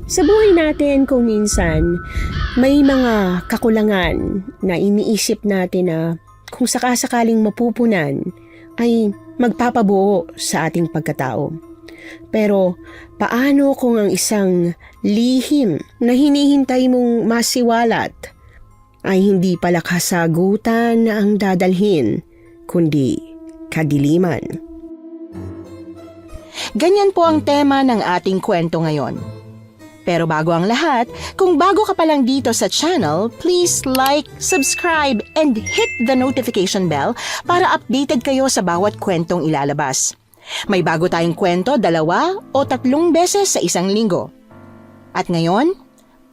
Sa buhay natin kung minsan may mga kakulangan na iniisip natin na kung sakasakaling mapupunan ay magpapabuo sa ating pagkatao. Pero paano kung ang isang lihim na hinihintay mong masiwalat ay hindi pala kasagutan na ang dadalhin, kundi kadiliman? Ganyan po ang tema ng ating kwento ngayon. Pero bago ang lahat, kung bago ka pa lang dito sa channel, please like, subscribe, and hit the notification bell para updated kayo sa bawat kwentong ilalabas. May bago tayong kwento 2 o 3 beses sa isang linggo. At ngayon,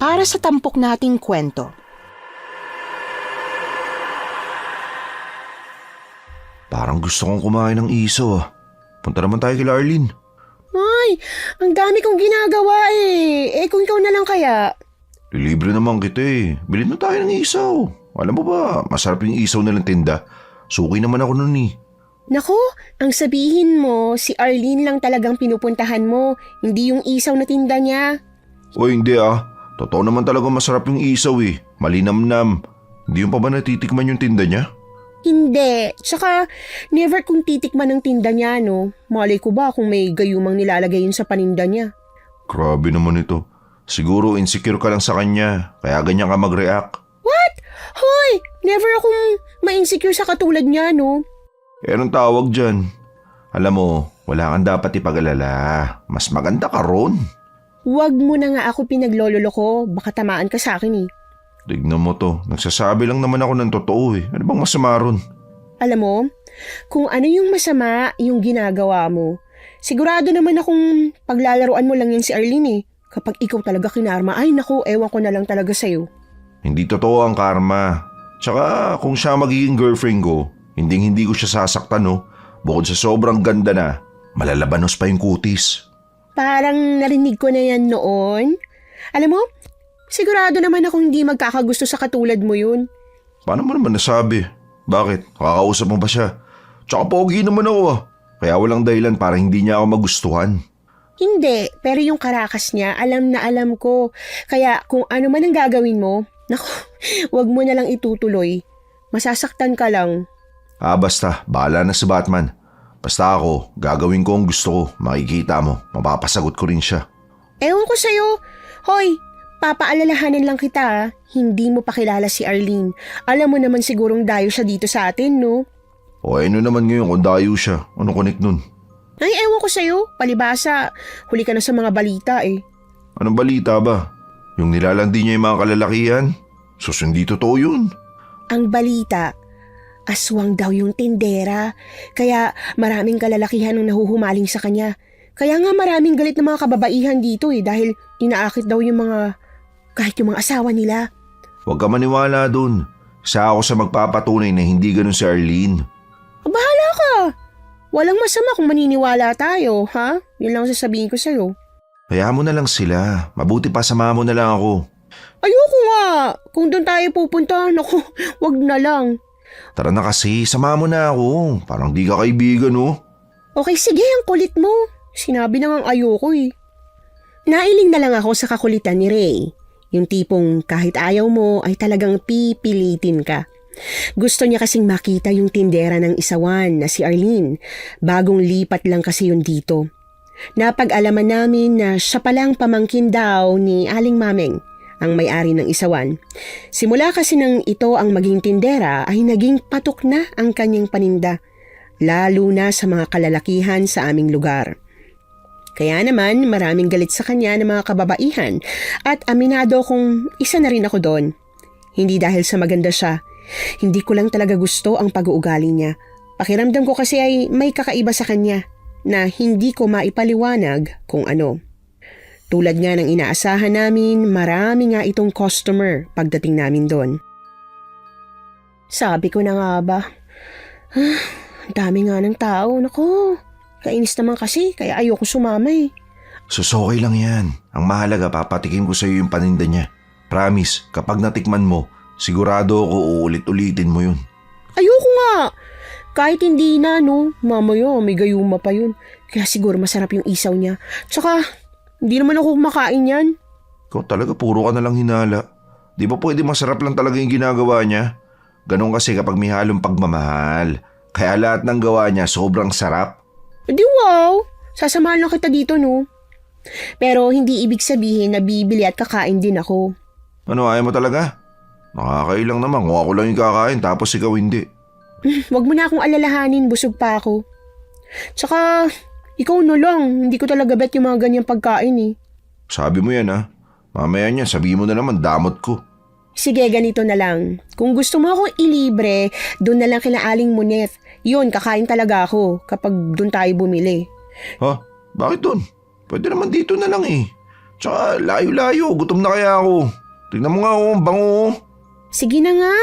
para sa tampok nating kwento. Parang gusto kong kumain ng isaw ah. Punta naman tayo kila Arlene. Ay, ang dami kong ginagawa eh. Kung ikaw na lang kaya. Libre naman kita eh. Bilhin na tayo ng isaw. Alam mo ba, masarap yung isaw nilang tinda. Suki naman ako nun eh. Naku, ang sabihin mo, si Arlene lang talagang pinupuntahan mo, hindi yung isaw na tinda niya. O hindi ah. Totoo naman talaga masarap yung isaw eh. Malinamnam. Hindi yung pa ba natitikman yung tinda niya? Hindi. Tsaka, never kong titikman ng tinda niya, no? Malay ko ba kung may gayumang nilalagay yun sa paninda niya? Grabe naman ito. Siguro insecure ka lang sa kanya, kaya ganyan ka mag-react. What? Hoy! Never akong ma-insecure sa katulad niya, no? Anong tawag dyan? Alam mo, wala kang dapat ipag-alala. Mas maganda ka ron. Huwag mo na nga ako pinaglololo ko. Baka tamaan ka sa akin eh. Tignan mo to, nagsasabi lang naman ako ng totoo eh. Ano bang masama ron? Alam mo, kung ano yung masama yung ginagawa mo, sigurado naman akong paglalaruan mo lang yan si Arlene eh. Kapag ikaw talaga kinarma, ay naku, ewan ko na lang talaga sa'yo. Hindi totoo ang karma. Tsaka kung siya magiging girlfriend ko, hindi ko siya sasaktan no. Bukod sa sobrang ganda na, malalabanos pa yung kutis. Parang narinig ko na yan noon. Alam mo, sigurado naman akong hindi magkakagusto sa katulad mo yun. Paano mo naman nasabi? Bakit? Kakausap mo ba siya? Tsaka pogi naman ako ah. Kaya walang dahilan para hindi niya ako magustuhan. Hindi, pero yung karakas niya, alam na alam ko. Kaya kung ano man ang gagawin mo, naku, wag mo na lang itutuloy. Masasaktan ka lang. Basta, bahala na si Batman. Basta ako, gagawin ko ang gusto ko. Makikita mo, mapapasagot ko rin siya. Ewan ko sa'yo. Hoy, papaalalahanan lang kita ha. Hindi mo pa kilala si Arlene. Alam mo naman sigurong dayo siya dito sa atin, no? O ano naman ngayon kung dayo siya? Anong connect nun? Ay, ewan ko sa'yo. Palibasa, huli ka na sa mga balita eh. Anong balita ba? Yung nilalandi niya yung mga kalalakihan? Sus, hindi totoo yun. Ang balita, aswang daw yung tindera. Kaya maraming kalalakihan ang nahuhumaling sa kanya. Kaya nga maraming galit ng mga kababaihan dito eh dahil inaakit daw yung mga, kahit yung mga asawa nila. Huwag ka maniwala dun. Isa ako sa magpapatunay na hindi ganun si Arlene. Bahala ka. Walang masama kung maniniwala tayo, ha? Yun lang sasabihin ko sa'yo. Hayaan mo na lang sila. Mabuti pa sama mo na lang ako. Ayoko nga. Kung doon tayo pupunta, naku, wag na lang. Tara na kasi, sama mo na ako. Parang di ka kaibigan oh. Okay, sige, ang kulit mo. Sinabi na ngang ayoko eh. Nailing na lang ako sa kakulitan ni Ray. Yung tipong kahit ayaw mo ay talagang pipilitin ka. Gusto niya kasing makita yung tindera ng isawan na si Arlene. Bagong lipat lang kasi yun dito. Napag-alaman namin na siya palang pamangkin daw ni Aling Mameng, ang may-ari ng isawan. Simula kasi nang ito ang maging tindera ay naging patok na ang kanyang paninda, lalo na sa mga kalalakihan sa aming lugar. Kaya naman maraming galit sa kanya ng mga kababaihan at aminado kong isa na rin ako doon. Hindi dahil sa maganda siya, hindi ko lang talaga gusto ang pag-uugali niya. Pakiramdam ko kasi ay may kakaiba sa kanya na hindi ko maipaliwanag kung ano. Tulad nga ng inaasahan namin, marami nga itong customer pagdating namin doon. Sabi ko na nga ba, ang dami nga ng tao, naku. Kainis naman kasi, kaya ayoko sumama eh. Sus, okay lang yan. Ang mahalaga, papatikim ko sa'yo yung paninda niya. Promise, kapag natikman mo, sigurado ako uulit-ulitin mo yun. Ayoko nga. Kahit hindi na, no. Mamaya, may gayuma pa yun. Kaya siguro masarap yung isaw niya. Tsaka, hindi naman ako kumakain yan. Ikaw talaga puro ka na lang hinala. Di ba pwede masarap lang talaga yung ginagawa niya? Ganon kasi kapag may halong pagmamahal. Kaya lahat ng gawa niya sobrang sarap. Di wow, sasamahan lang kita dito no. Pero hindi ibig sabihin na bibili at kakain din ako. Ano, ayaw mo talaga? Nakakailang naman kung ako lang yung kakain tapos ikaw hindi. Wag mo na akong alalahanin, busog pa ako. Tsaka, ikaw na lang, hindi ko talaga bet yung mga ganyang pagkain eh. Sabi mo yan ha. Mamaya niya, sabihin mo na naman damot ko. Sige, ganito na lang. Kung gusto mo akong ilibre, doon na lang kina Aling Moneth. Yun, kakain talaga ako kapag doon tayo bumili. Ha? Bakit doon? Pwede naman dito na lang eh. Tsaka layo-layo, gutom na kaya ako. Tingnan mo nga ang bango. Sige na nga.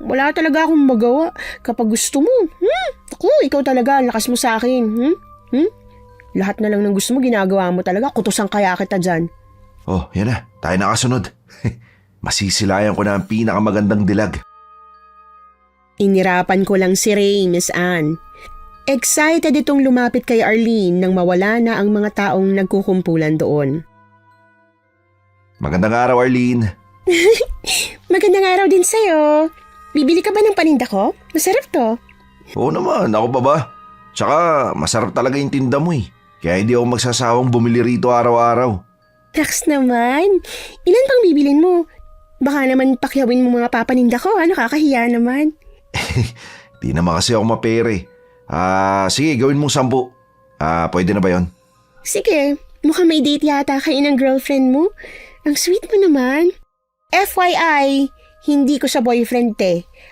Wala talaga akong magawa kapag gusto mo. Ako, ikaw talaga, ang lakas mo sa akin. Lahat na lang ng gusto mo, ginagawa mo talaga. Kutusan kaya kita dyan. Oh, yan na. Tayo nakasunod. Masisilayan ko na ang pinakamagandang dilag. Inirapan ko lang si Ray, Miss Anne. Excited itong lumapit kay Arlene nang mawala na ang mga taong nagkukumpulan doon. Magandang araw, Arlene. Magandang araw din sa'yo. Bibili ka ba ng paninda ko? Masarap to. Oo naman, ako pa ba? Tsaka masarap talaga yung tinda mo eh. Kaya hindi ako magsasawang bumili rito araw-araw. Relax naman. Ilan pang bibilin mo? Baka naman pakyawin mo mga papaninda ko, nakakahiya naman. Di naman kasi ako mapere. Sige, gawin mong 10. Pwede na ba yon? Sige, mukhang may date yata kayo ng girlfriend mo. Ang sweet mo naman. FYI, hindi ko siya boyfriend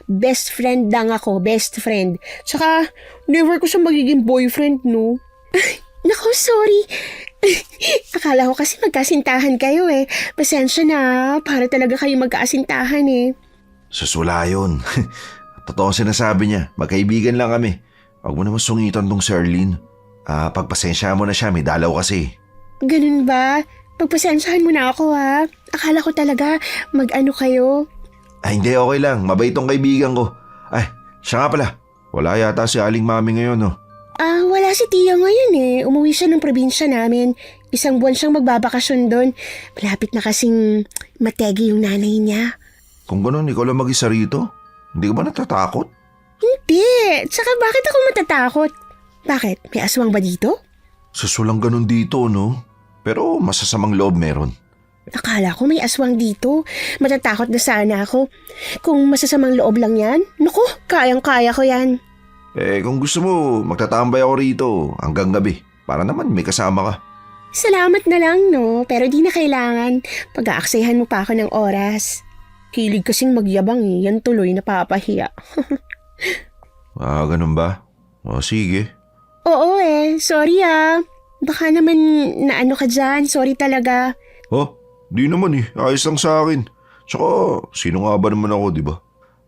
Best friend lang ako, best friend. Tsaka, never ko siya magiging boyfriend, no? Naku, sorry. Akala ko kasi magkasintahan kayo eh. Pasensya na, para talaga kayo magkaasintahan eh. Susula yun. Totoo ang sinasabi niya. Magkaibigan lang kami. Huwag mo naman sungitan tong si Arlene. Pagpasensya mo na siya, may dalaw kasi. Ganun ba? Pagpasensyahan mo na ako ha. Akala ko talaga mag-ano kayo. Hindi, okay lang. Mabait tong kaibigan ko. Siya nga pala. Wala yata si Aling Mami ngayon, no? Wala si Tia ngayon eh. Umuwi siya ng probinsya namin. 1 buwan siyang magbabakasyon doon. Malapit na kasing mategi yung nanay niya. Kung ganun, ikaw lang mag-isa rito? Hindi ka ba natatakot? Hindi. Tsaka bakit ako matatakot? Bakit? May aswang ba dito? Susulang ganun dito, no? Pero masasamang loob meron. Akala ko may aswang dito. Matatakot na sana ako. Kung masasamang loob lang yan, naku, kayang-kaya ko yan. Kung gusto mo, magtatambay ako rito hanggang gabi. Para naman may kasama ka. Salamat na lang, no? Pero di na kailangan. Pag-aaksayahan mo pa ako ng oras. Hilig kasing magyabang eh. Yan tuloy napapahiya. Ganun ba? Sige. Oo eh. Sorry ah. Baka naman naano ka dyan. Sorry talaga. Di naman eh. Ayos lang sa akin. Tsaka, sino nga ba naman ako, di ba?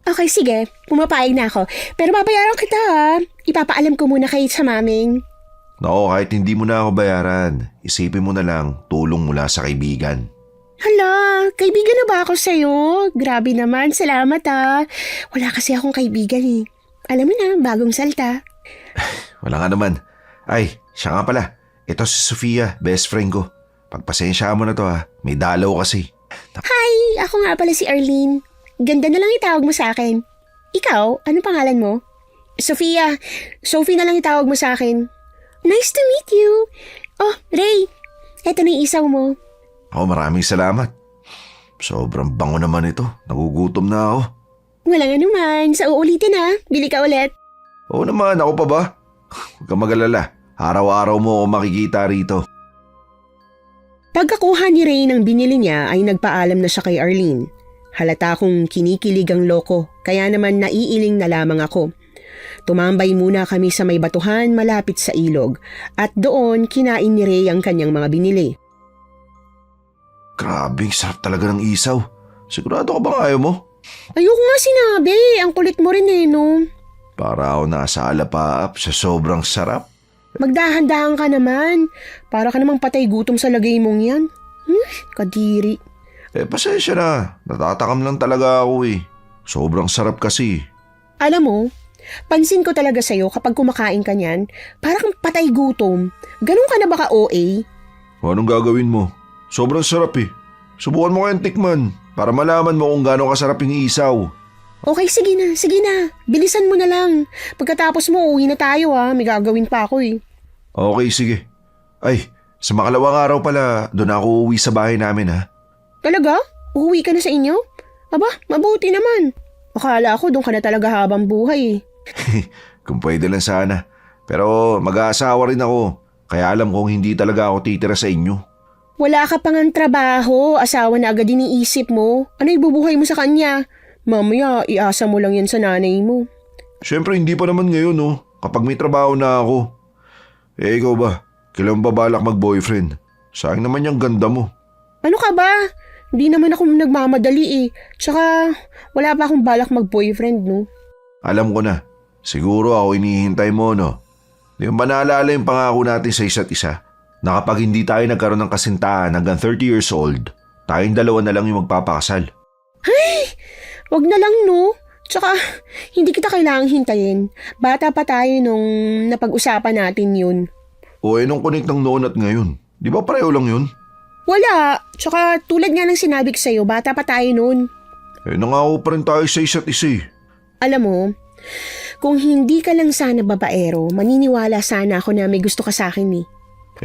Okay, sige. Pumapayag na ako. Pero babayaran kita ha. Ipapaalam ko muna kayo sa maming. Nako, kahit hindi mo na ako bayaran, isipin mo na lang, tulong mula sa kaibigan. Hala, kaibigan na ba ako sa'yo? Grabe naman, salamat ha. Wala kasi akong kaibigan eh. Alam mo na, bagong salta. Wala nga naman. Siya nga pala. Ito si Sofia, best friend ko. Pagpasensya mo na to ha, may dalaw kasi. Hi, ako nga pala si Arlene. Ganda na lang itawag mo sa akin. Ikaw, ano pangalan mo? Sofia. Sophie na lang itawag mo sa akin. Nice to meet you. Oh, Ray. Eto na yung isaw mo. Maraming salamat. Sobrang bango naman ito. Nagugutom na ako. Walang anuman. Sa uulitin ha. Bili ka ulit. Oo naman, ako pa ba? Huwag kang mag-alala. Araw-araw mo ako makikita rito. Pagkakuha ni Ray ng binili niya ay nagpaalam na siya kay Arlene. Halata kong kinikilig ang loko, kaya naman naiiling na lamang ako. Tumambay muna kami sa may batuhan malapit sa ilog at doon kinain ni Ray ang kanyang mga binili. Grabe, sarap talaga ng isaw. Sigurado ka bang ayaw mo? Ayoko nga sinabi, ang kulit mo rin eh no. Para ako nasa alapaap sa sobrang sarap. Magdahan-dahan ka naman. Para ka namang patay gutom sa lagay mong yan. Kadiri. Pasensya na. Natatakam lang talaga ako eh. Sobrang sarap kasi. Alam mo, pansin ko talaga sa'yo kapag kumakain ka niyan, para kang patay gutom. Ganun ka na ba ka OA? Anong gagawin mo? Sobrang sarap eh. Subukan mo kayang tikman para malaman mo kung gaano kasarap yung isaw. Okay, sige na. Bilisan mo na lang. Pagkatapos mo, uwi na tayo May gagawin pa ako Okay, sige. Ay, sa makalawang araw pala, doon ako uuwi sa bahay namin ha. Talaga? Uuwi ka na sa inyo? Aba, mabuti naman. Akala ko doon ka na talaga habang buhay Kung pwede lang sana. Pero mag-aasawa rin ako. Kaya alam kong hindi talaga ako titira sa inyo. Wala ka pang ang trabaho, asawa na agad iniisip mo. Ano ibubuhay mo sa kanya? Mamaya, iasa mo lang yan sa nanay mo. Siyempre hindi pa naman ngayon kapag may trabaho na ako. Ikaw ba? Kailan ba balak mag-boyfriend? Sayang naman yung ganda mo. Ano ka ba? Hindi naman ako nagmamadali Tsaka, wala pa akong balak mag-boyfriend Alam ko na. Siguro ako inihintay mo Di ba naalala yung pangako natin sa isa't isa? Na kapag hindi tayo nagkaroon ng kasintahan hanggang 30 years old, tayong dalawa na lang yung magpapakasal. Wag na lang Tsaka, hindi kita kailangang hintayin. Bata pa tayo nung napag-usapan natin yun. O nung connect ng noon at ngayon? Di ba pareho lang yun? Wala. Tsaka, tulad nga ng sinabi ko sa'yo, bata pa tayo nun. Nangako pa rin tayo sa isa't isa Alam mo, kung hindi ka lang sana babaero, maniniwala sana ako na may gusto ka sa akin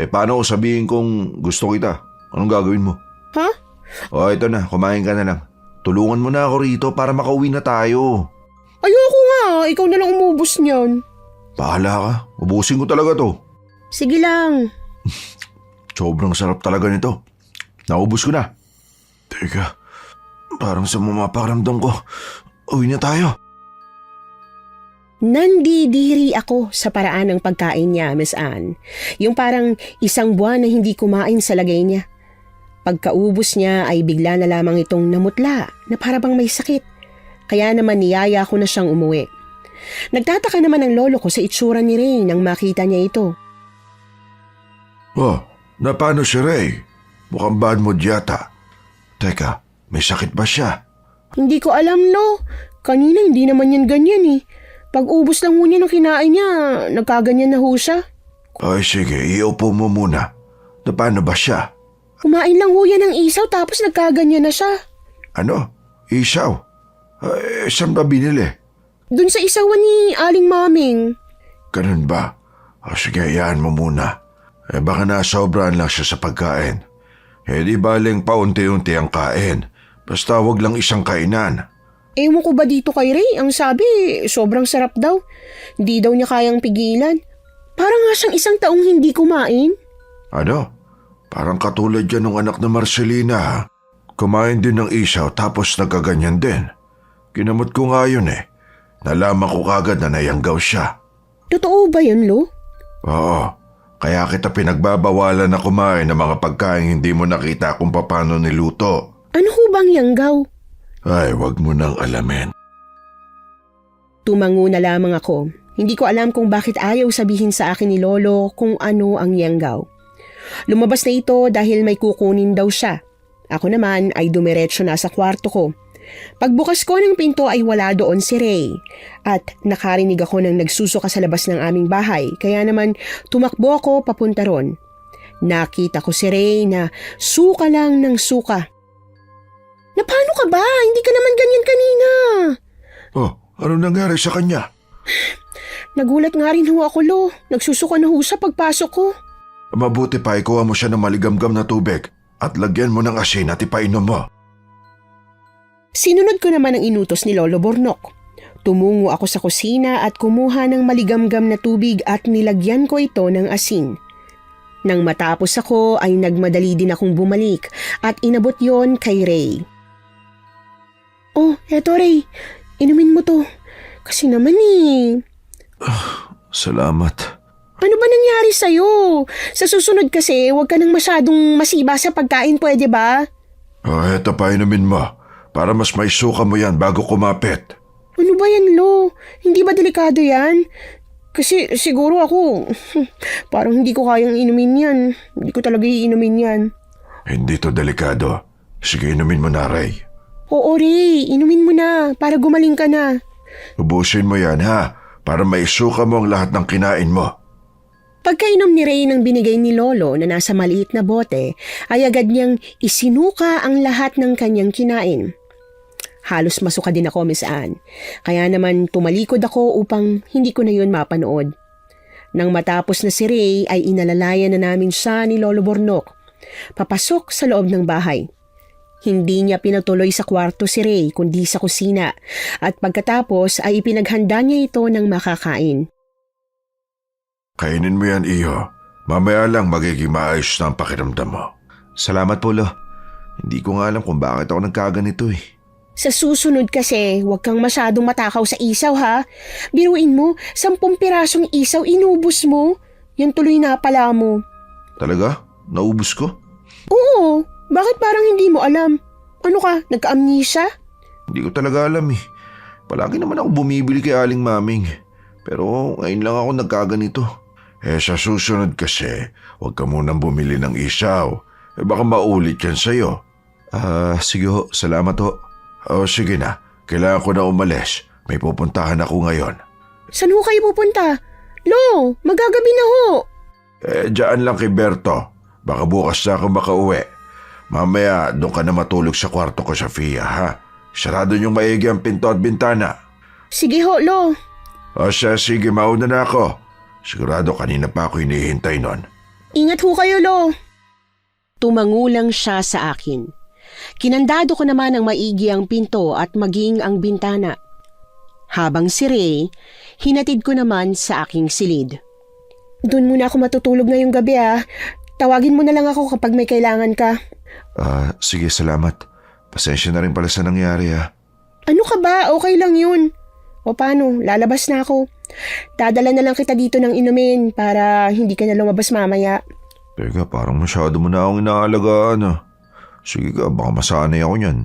Paano ko sabihin kung gusto kita? Anong gagawin mo? Ha? O ito na, kumain ka na lang. Tulungan mo na ako rito para makauwi na tayo. Ayoko nga, ikaw na lang umubos niyan. Bahala ka, ubusin ko talaga to. Sige lang. Sobrang sarap talaga nito. Naubos ko na. Teka, parang sa mapakaramdam ko. Uwi na tayo. Nandidiri ako sa paraan ng pagkain niya, Miss Anne. Yung parang isang buwan na hindi kumain sa lagay niya. Pagkaubos niya ay bigla na lamang itong namutla na para bang may sakit. Kaya naman niyaya ko na siyang umuwi. Nagtataka naman ang lolo ko sa itsura ni Ray nang makita niya ito. Oh, napano si Ray? Mukhang bad mood yata. Teka, may sakit ba siya? Hindi ko alam, Lo. Kanina hindi naman yan ganyan Pag ubos lang ho niya ng kinain niya, nagkaganyan na ho siya. Ay sige, iupo mo muna. Napano ba siya? Kumain lang ho yan ng isaw tapos nagkaganyan na siya. Ano? Isaw? Saan ba binili? Dun sa isawan ni Aling Maming. Ganun ba? Sige, hayaan mo muna. Baka nasobrahan lang siya sa pagkain. Di baling paunti-unti ang kain. Basta wag lang isang kainan. Ewan ko ba dito kay Ray? Ang sabi, sobrang sarap daw. Hindi daw niya kayang pigilan. Parang nga siyang isang taong hindi kumain. Ano? Parang katulad yan ng anak na Marcelina. Kumain din ng isaw tapos nagkaganyan din. Kinamot ko nga yun Nalaman ko kagad na nayanggaw siya. Totoo ba yun, Lo? Oo. Kaya kita pinagbabawalan na kumain ng mga pagkain hindi mo nakita kung paano niluto. Ano ho bang yanggaw? Ay, wag mo nang alamin. Tumango na lamang ako. Hindi ko alam kung bakit ayaw sabihin sa akin ni Lolo kung ano ang yanggaw. Lumabas na ito dahil may kukunin daw siya. Ako naman ay dumiretso na sa kwarto ko. Pagbukas ko ng pinto ay wala doon si Ray. At nakarinig ako ng nagsusuka sa labas ng aming bahay. Kaya naman tumakbo ako papunta ron. Nakita ko si Ray na suka lang ng suka. Na paano ka ba? Hindi ka naman ganyan kanina. Oh, ano nangyari sa kanya? Nagulat nga rin ho ako, Lo. Nagsusuka na ho siya pagpasok ko. Mabuti pa ikuha mo siya ng maligamgam na tubig at lagyan mo ng asin at ipainom mo. Sinunod ko naman ang inutos ni Lolo Bornok. Tumungo ako sa kusina at kumuha ng maligamgam na tubig at nilagyan ko ito ng asin. Nang matapos ako ay nagmadali din akong bumalik at inabot yon kay Ray. Oh, eto Ray, inumin mo to. Kasi naman Salamat. Ano ba nangyari sa'yo? Sa susunod kasi, huwag ka nang masyadong masiba sa pagkain, pwede ba? Eto pa inumin mo. Para mas maisuka mo yan bago kumapit. Ano ba yan, Lo? Hindi ba delikado yan? Kasi siguro ako, parang hindi ko kayang inumin yan. Hindi ko talaga iinumin yan. Hindi to delikado. Sige, inumin mo na, Ray. Oo, Ray. Inumin mo na para gumaling ka na. Ubusin mo yan, ha? Para maisuka mo ang lahat ng kinain mo. Pagkainom ni Ray ng binigay ni Lolo na nasa maliit na bote, ay agad niyang isinuka ang lahat ng kanyang kinain. Halos masuka din ako, Miss Anne. Kaya naman tumalikod ako upang hindi ko na yun mapanood. Nang matapos na si Ray ay inalalayan na namin siya ni Lolo Bornok. Papasok sa loob ng bahay. Hindi niya pinatuloy sa kwarto si Ray kundi sa kusina at pagkatapos ay ipinaghanda niya ito ng makakain. Kainin mo yan, Iyo. Mamaya lang magiging maayos na ang pakiramdam mo. Salamat po, Lo. Hindi ko nga alam kung bakit ako nagkaganito eh. Sa susunod kasi, huwag kang masyadong matakaw sa isaw ha. Biruin mo, 10 pirasong isaw inubos mo. Yan tuloy na pala mo. Talaga? Naubos ko? Oo, bakit parang hindi mo alam? Ano ka, nagka-amnesia? Hindi ko talaga alam eh. Palagi naman ako bumibili kay Aling Maming. Pero ngayon lang ako nagkaganito. Sa susunod kasi, huwag ka munang bumili ng isaw. Baka maulit yan sa'yo. Sige ho, salamat ho. Sige na, kailangan ko na umalis. May pupuntahan ako ngayon. Saan ho kayo pupunta? Lo, magagabi na ho. Diyan lang kay Berto. Baka bukas na ako makauwi. Mamaya doon ka na matulog sa kwarto ko, Sofia, ha? Sarado niyong maigi ang pinto at bintana. Sige ho, Lo. Sige, mauna na ako. Sigurado kanina pa ako hinihintay nun. Ingat ho kayo, Lo. Tumangulang siya sa akin. Kinandado ko naman ng maigi ang pinto at maging ang bintana. Habang si Ray, hinatid ko naman sa aking silid. Doon muna ako matutulog ngayong gabi ah. Tawagin mo na lang ako kapag may kailangan ka. Sige, salamat. Pasensya na rin pala sa nangyari ah. Ano ka ba? Okay lang yun. O paano, lalabas na ako. Dadala na lang kita dito ng inumin para hindi ka na lumabas mamaya. Teka, parang masyado mo na akong inaalagaan ah. Sige ka, baka masanay ako niyan.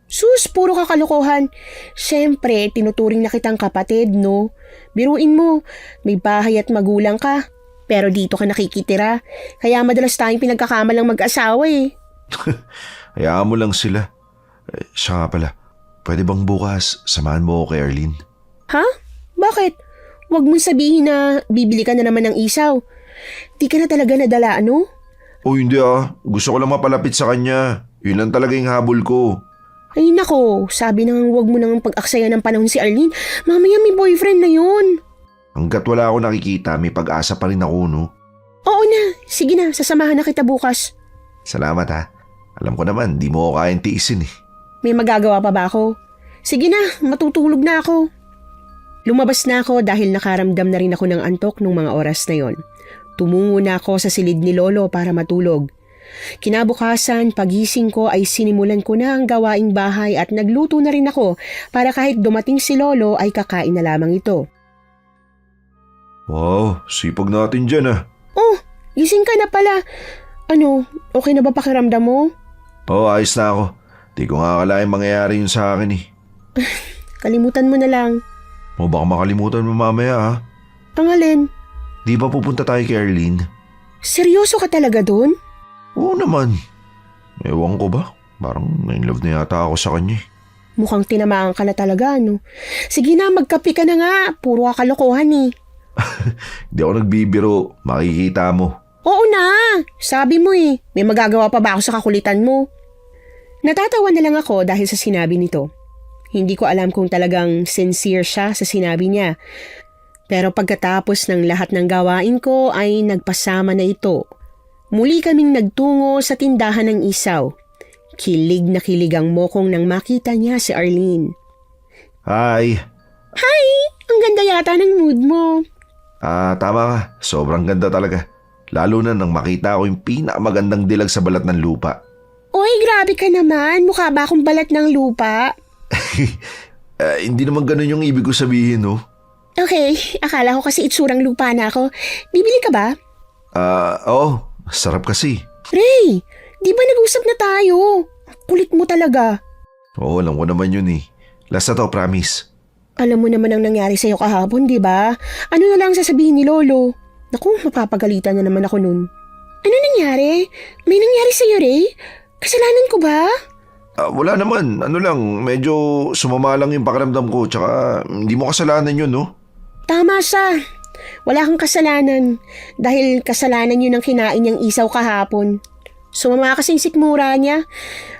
Sus, puro kakalokohan. Siyempre, tinuturing na kitang kapatid, no? Biruin mo, may bahay at magulang ka. Pero dito ka nakikitira. Kaya madalas tayong pinagkakamalang mag-asawa eh. Hayaan mo lang sila. Siya nga pala, pwede bang bukas samahan mo ako kay Arlene? Ha? Bakit? Huwag mong sabihin na bibili ka na naman ng isaw. Di ka na talaga nadala, ano? Hindi ah. Gusto ko lang mapalapit sa kanya. Yun lang talaga yung habol ko. Ay nako, sabi nang huwag mo nang pag-aksaya ng panahon si Arlene. Mamaya may boyfriend na yun. Hanggat wala ako nakikita, may pag-asa pa rin ako, no? Oo na, sige na, sasamahan na kita bukas. Salamat ha. Alam ko naman, di mo ako kayang tiisin eh. May magagawa pa ba ako? Sige na, matutulog na ako. Lumabas na ako dahil nakaramdam na rin ako ng antok nung mga oras na yon. Tumungo na ako sa silid ni Lolo para matulog. Kinabukasan, pagising ko ay sinimulan ko na ang gawaing bahay at nagluto na rin ako para kahit dumating si Lolo ay kakain na lamang ito. Wow, sipag natin dyan ah. Oh, gising ka na pala. Ano, okay na ba pakiramdam mo? Ayos na ako. Di ko nga akalain mangyayari yun sa akin eh. Kalimutan mo na lang. Baka makalimutan mo mamaya ha. Ang alin? Di ba pupunta tayo kay Arlene? Seryoso ka talaga dun? Oo naman. Ewan ko ba? Parang na-inlove na yata ako sa kanya eh. Mukhang tinamaan ka na talaga, no? Sige na, magkape ka na nga. Puro kalokohan eh. Hindi ako nagbibiro. Makikita mo. Oo na! Sabi mo eh. May magagawa pa ba ako sa kakulitan mo? Natatawa na lang ako dahil sa sinabi nito. Hindi ko alam kung talagang sincere siya sa sinabi niya. Pero pagkatapos ng lahat ng gawain ko ay nagpasama na ito. Muli kaming nagtungo sa tindahan ng isaw. Kilig na kilig ang mokong nang makita niya si Arlene. Hi! Hi! Ang ganda yata ng mood mo. Tama ka. Sobrang ganda talaga. Lalo na nang makita ko yung pinakamagandang dilag sa balat ng lupa. Oy, grabe ka naman. Mukha ba akong balat ng lupa? Hindi naman ganun yung ibig ko sabihin, no? Okay, akala ko kasi itsurang lupa na ako. Bibili ka ba? Oo. Sarap kasi. Ray, di ba nag-usap na tayo? Kulit mo talaga. Oo, alam ko naman yun eh. Last na to, promise. Alam mo naman ang nangyari sa'yo kahapon, di ba? Ano na lang sasabihin ni Lolo? Naku, mapapagalitan na naman ako nun. Ano nangyari? May nangyari sa'yo, Ray? Kasalanan ko ba? Wala naman. Ano lang, medyo sumama lang yung pakiramdam ko. Tsaka hindi mo kasalanan yun, no? Tama siya. Wala kang kasalanan dahil kasalanan yun ang kinain niyang isaw kahapon. Sumama kasing sikmura niya.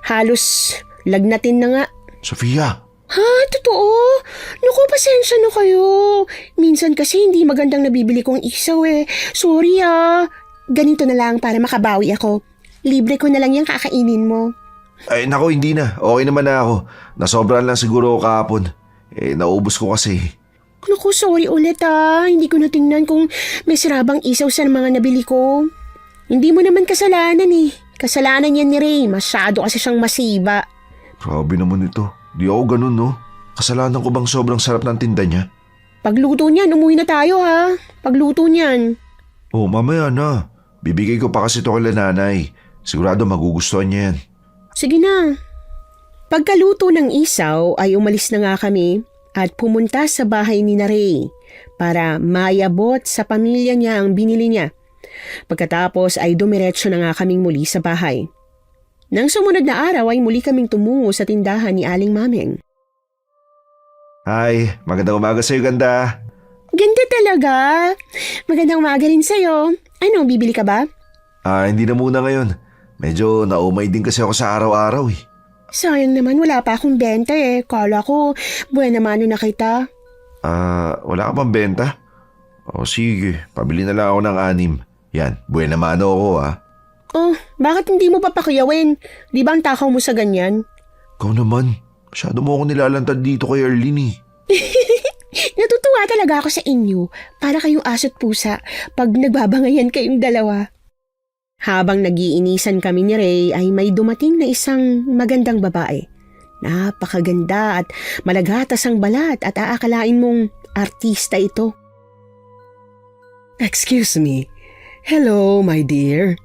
Halos lagnatin na nga. Sofia, Ha? Totoo? Naku, pasensya na kayo. Minsan kasi hindi magandang nabibili kong isaw eh. Sorry Ganito na lang para makabawi ako. Libre ko na lang yung kakainin mo. ay nako hindi na. Okay naman na ako. Nasobrahan lang siguro ako kahapon. Naubos ko kasi. Naku, sorry ulit Hindi ko natingnan kung may sirabang isaw sa mga nabili ko. Hindi mo naman kasalanan eh. Kasalanan yan ni Ray. Masyado kasi siyang masiba. Grabe naman ito. Di ako ganun, no? Kasalanan ko bang sobrang sarap ng tinda niya? Pagluto niyan, umuwi na tayo Pagluto niyan. Oh, mamaya na. Bibigay ko pa kasi ito kay nanay. Sigurado magugustuhan niya yan. Sige na. Pagkaluto ng isaw ay umalis na nga kami at pumunta sa bahay ni Ray para mayabot sa pamilya niya ang binili niya. Pagkatapos ay dumiretso na nga kaming muli sa bahay. Nang sumunod na araw ay muli kaming tumungo sa tindahan ni Aling Mameng. Hi, magandang umaga sa'yo, ganda. Ganda talaga. Magandang umaga rin sa'yo. Ano, bibili ka ba? Hindi na muna ngayon. Medyo naumay din kasi ako sa araw-araw eh. Sayang naman, wala pa akong benta eh. Kala ko, buwan naman na kita. Wala ka pang benta? O sige, pabili na lang ako ng 6. Yan, buena mano ako Oh, bakit hindi mo papakiyawin? Di ba ang takaw mo sa ganyan? Ikaw naman, masyado mo ako nilalantad dito kay Arlene eh. Natutuwa talaga ako sa inyo. Para kayong aso't pusa pag nagbabangayan kayong dalawa. Habang nagiinisan kami ni Ray ay may dumating na isang magandang babae. Napakaganda at malagatas ang balat at aakalain mong artista ito. Excuse me. Hello, my dear.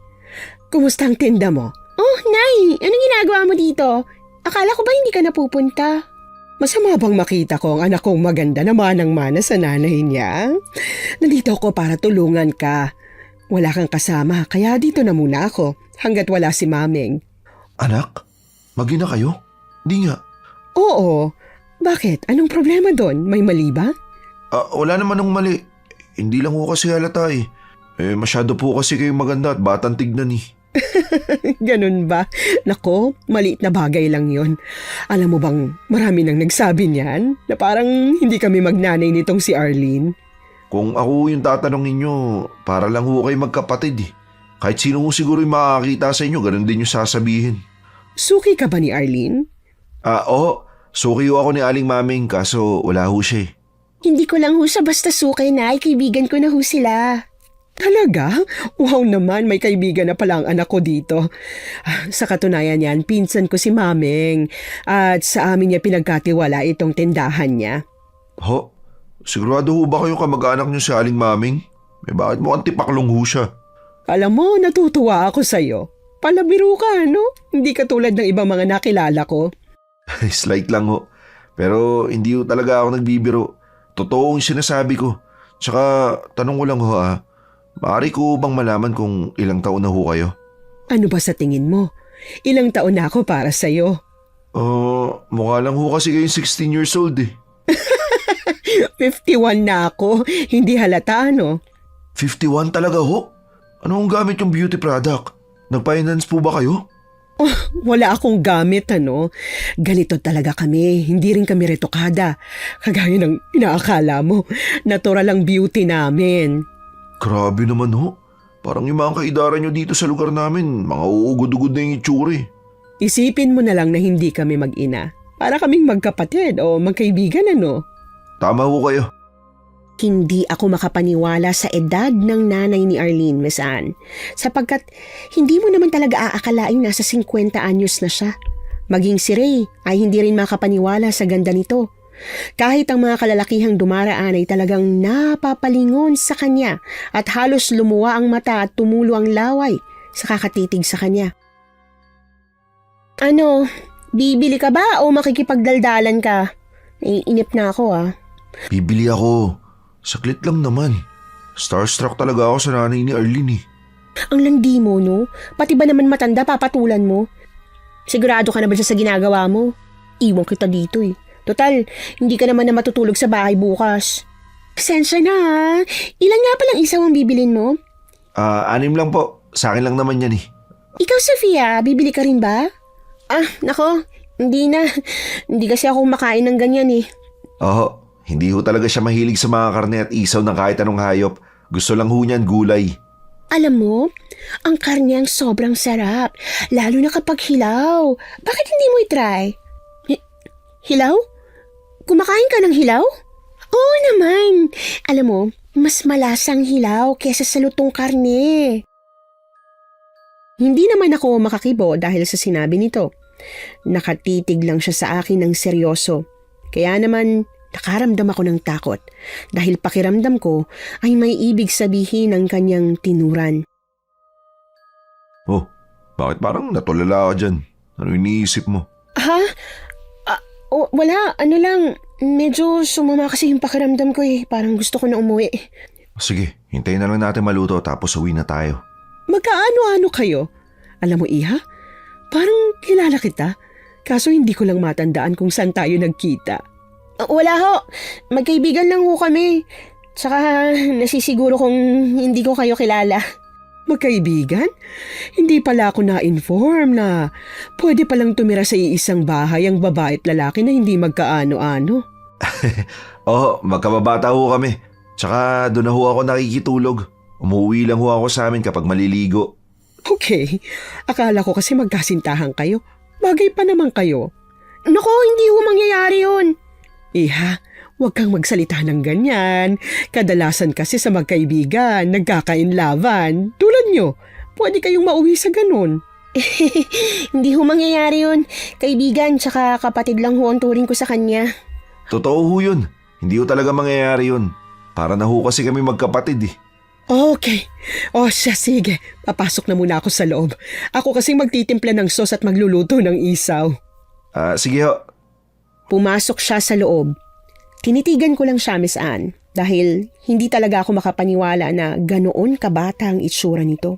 Kumusta ang tinda mo? Oh, Nay! Anong ginagawa mo dito? Akala ko ba hindi ka napupunta? Masama bang makita ko ang anak kong maganda na manang-mana sa nanay niya? Nandito ako para tulungan ka. Wala kang kasama, kaya dito na muna ako hanggat wala si Mameng. Anak, mag-ina kayo? Di nga. Oo. Bakit? Anong problema doon? May mali ba? Wala naman ng mali. Hindi lang ko kasi halata eh. Masyado po kasi kayong maganda at batang tignan eh. Ganun ba? Nako, maliit na bagay lang yon. Alam mo bang marami nang nagsabi niyan na parang hindi kami magnanay nitong si Arlene? Kung ako yung tatanungin nyo, para lang ho kayo magkapatid eh. Kahit sino ho siguro yung makakita sa inyo, ganun din yung sasabihin. Suki ka ba ni Arlene? Oo. Suki ho ako ni Aling Mameng kaso wala ho siya eh. Hindi ko lang ho siya basta sukay, Nay. Kaibigan ko na ho sila. Talaga? Wow naman, may kaibigan na pala ang anak ko dito. Sa katunayan yan, pinsan ko si Mameng at sa amin niya pinagkatiwala itong tindahan niya. Ho? Sigurado ho ba kayo kamag-anak niyo si Aling Mameng? Bakit mo antipaklong ho siya? Alam mo, natutuwa ako sa'yo. Palabiro ka, no? Hindi katulad ng ibang mga nakilala ko. Slight lang ho. Pero hindi ho talaga ako nagbibiro. Totoo yung sinasabi ko. Tsaka tanong ko lang ho maaari ko bang malaman kung ilang taon na ho kayo? Ano ba sa tingin mo? Ilang taon na ako para sa'yo? Mukha lang ho kasi kayong 16 years old eh. 51 na ako. Hindi halata, ano? 51 talaga ho? Ano ang gamit yung beauty product? Nag-finance po ba kayo? Wala akong gamit, ano? Ganito talaga kami. Hindi rin kami retokada. Kagaya ng inaakala mo. Natural ang beauty namin. Grabe naman ho. Parang yung mga kaidaran nyo dito sa lugar namin, mga uugod-ugod na yung itsura eh. Isipin mo na lang na hindi kami mag-ina. Para kaming magkapatid o magkaibigan, ano? Tama ho kayo. Hindi ako makapaniwala sa edad ng nanay ni Arlene, Miss Anne. Sapagkat hindi mo naman talaga aakalaing nasa 50 anyos na siya. Maging si Ray ay hindi rin makapaniwala sa ganda nito. Kahit ang mga kalalakihang dumaraan ay talagang napapalingon sa kanya at halos lumuwa ang mata at tumulo ang laway sa kakatitig sa kanya. Ano, bibili ka ba o makikipagdaldalan ka? Naiinip na ako Bibili ako. Saklit lang naman. Starstruck talaga ako sa nanay ni Arlene eh. Ang landi mo, no? Pati ba naman matanda papatulan mo? Sigurado ka na ba dyan sa ginagawa mo? Iwan kita dito eh. Total, hindi ka naman na matutulog sa bahay bukas. Pasensya na ha. Ilan nga palang isaw ang bibilin mo? 6 lang po. Sa akin lang naman yan eh. Ikaw, Sofia, bibili ka rin ba? Nako, hindi na. Hindi kasi ako makain ng ganyan eh. Oo, hindi ho talaga siya mahilig sa mga karne at isaw ng kahit anong hayop. Gusto lang ho niyan gulay. Alam mo, ang karne ang sobrang sarap. Lalo na kapag hilaw. Bakit hindi mo itry? Hilaw? Kumakain ka ng hilaw? Oo naman. Alam mo, mas malasang hilaw kesa sa lutong karne. Hindi naman ako makakibo dahil sa sinabi nito. Nakatitig lang siya sa akin ng seryoso. Kaya naman, nakaramdam ako ng takot dahil pakiramdam ko ay may ibig sabihin ng kanyang tinuran. Oh, bakit parang natulala ka dyan? Ano iniisip mo? Ha? Wala, ano lang. Medyo sumama kasi yung pakiramdam ko eh. Parang gusto ko na umuwi. Sige, hintayin na lang natin maluto tapos uwi na tayo. Magkaano-ano kayo? Alam mo, Iha, parang kilala kita. Kaso hindi ko lang matandaan kung saan tayo nagkita. Wala ho. Magkaibigan lang ho kami. Tsaka nasisiguro kung hindi ko kayo kilala. Magkaibigan? Hindi pala ako na-inform na pwede palang tumira sa iisang bahay ang babae at lalaki na hindi magkaano-ano. Oo, magkababata ho kami. Tsaka doon na ho ako nakikitulog. Umuwi lang ho ako sa amin kapag maliligo. Okay, akala ko kasi magkasintahan kayo. Bagay pa naman kayo. Nako, hindi ho mangyayari yun. Iha, huwag kang magsalita ng ganyan. Kadalasan kasi sa magkaibigan, nagkakainlaban. Tulad nyo, pwede kayong mauwi sa ganun. Hindi ho mangyayari yun. Kaibigan, tsaka kapatid lang ho ang turing ko sa kanya. Totoo ho yun. Hindi ho talaga mangyayari yun. Para na ho kasi kami magkapatid eh. Okay. O siya, sige. Papasok na muna ako sa loob. Ako kasing magtitimpla ng sauce at magluluto ng isaw. Sige ho. Pumasok siya sa loob. Tinitigan ko lang siya, Miss Anne, dahil hindi talaga ako makapaniwala na ganoon kabata ang itsura nito.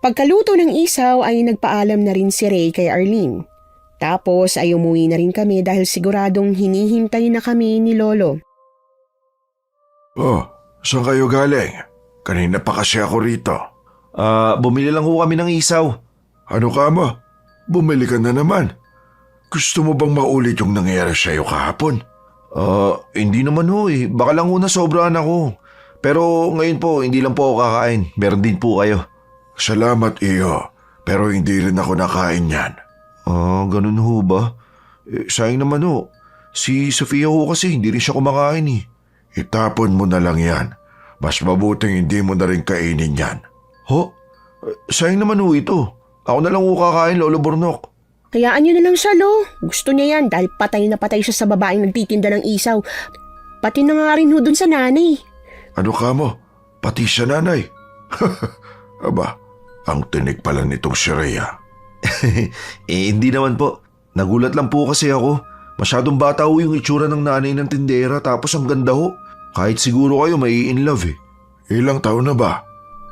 Pagkaluto ng isaw ay nagpaalam na rin si Ray kay Arlene. Tapos ay umuwi na rin kami dahil siguradong hinihintay na kami ni Lolo. Oh, saan kayo galing? Kanina pa kasi ako rito. Bumili lang ho kami ng isaw. Ano ka mo? Bumili ka na naman. Gusto mo bang maulit yung nangyari sa'yo kahapon? Hindi naman ho eh. Baka lang ho nasobrahan ako. Pero ngayon po, hindi lang po ako kakain. Meron din po kayo. Salamat iyo, pero hindi rin ako nakain yan. Ganun ho ba? Sayang naman ho. Si Sofia ho kasi hindi rin siya kumakain eh. Itapon mo na lang yan. Mas mabuting hindi mo na rin kainin yan. Ho? Sayang naman ho ito. Ako na lang ho kakain, Lolo Bornok. Hayaan niyo na lang siya, Lo. Gusto niya yan dahil patay na patay siya sa babaeng nagtitinda ng isaw. Pati na nga rin ho dun sa nanay. Ano ka mo? Pati sa nanay? Aba, ang tinig pala nitong si Rhea. Hindi naman po. Nagulat lang po kasi ako. Masyadong bata ho yung itsura ng nanay ng tindera tapos ang ganda ho. Kahit siguro kayo may in love eh. Ilang taon na ba?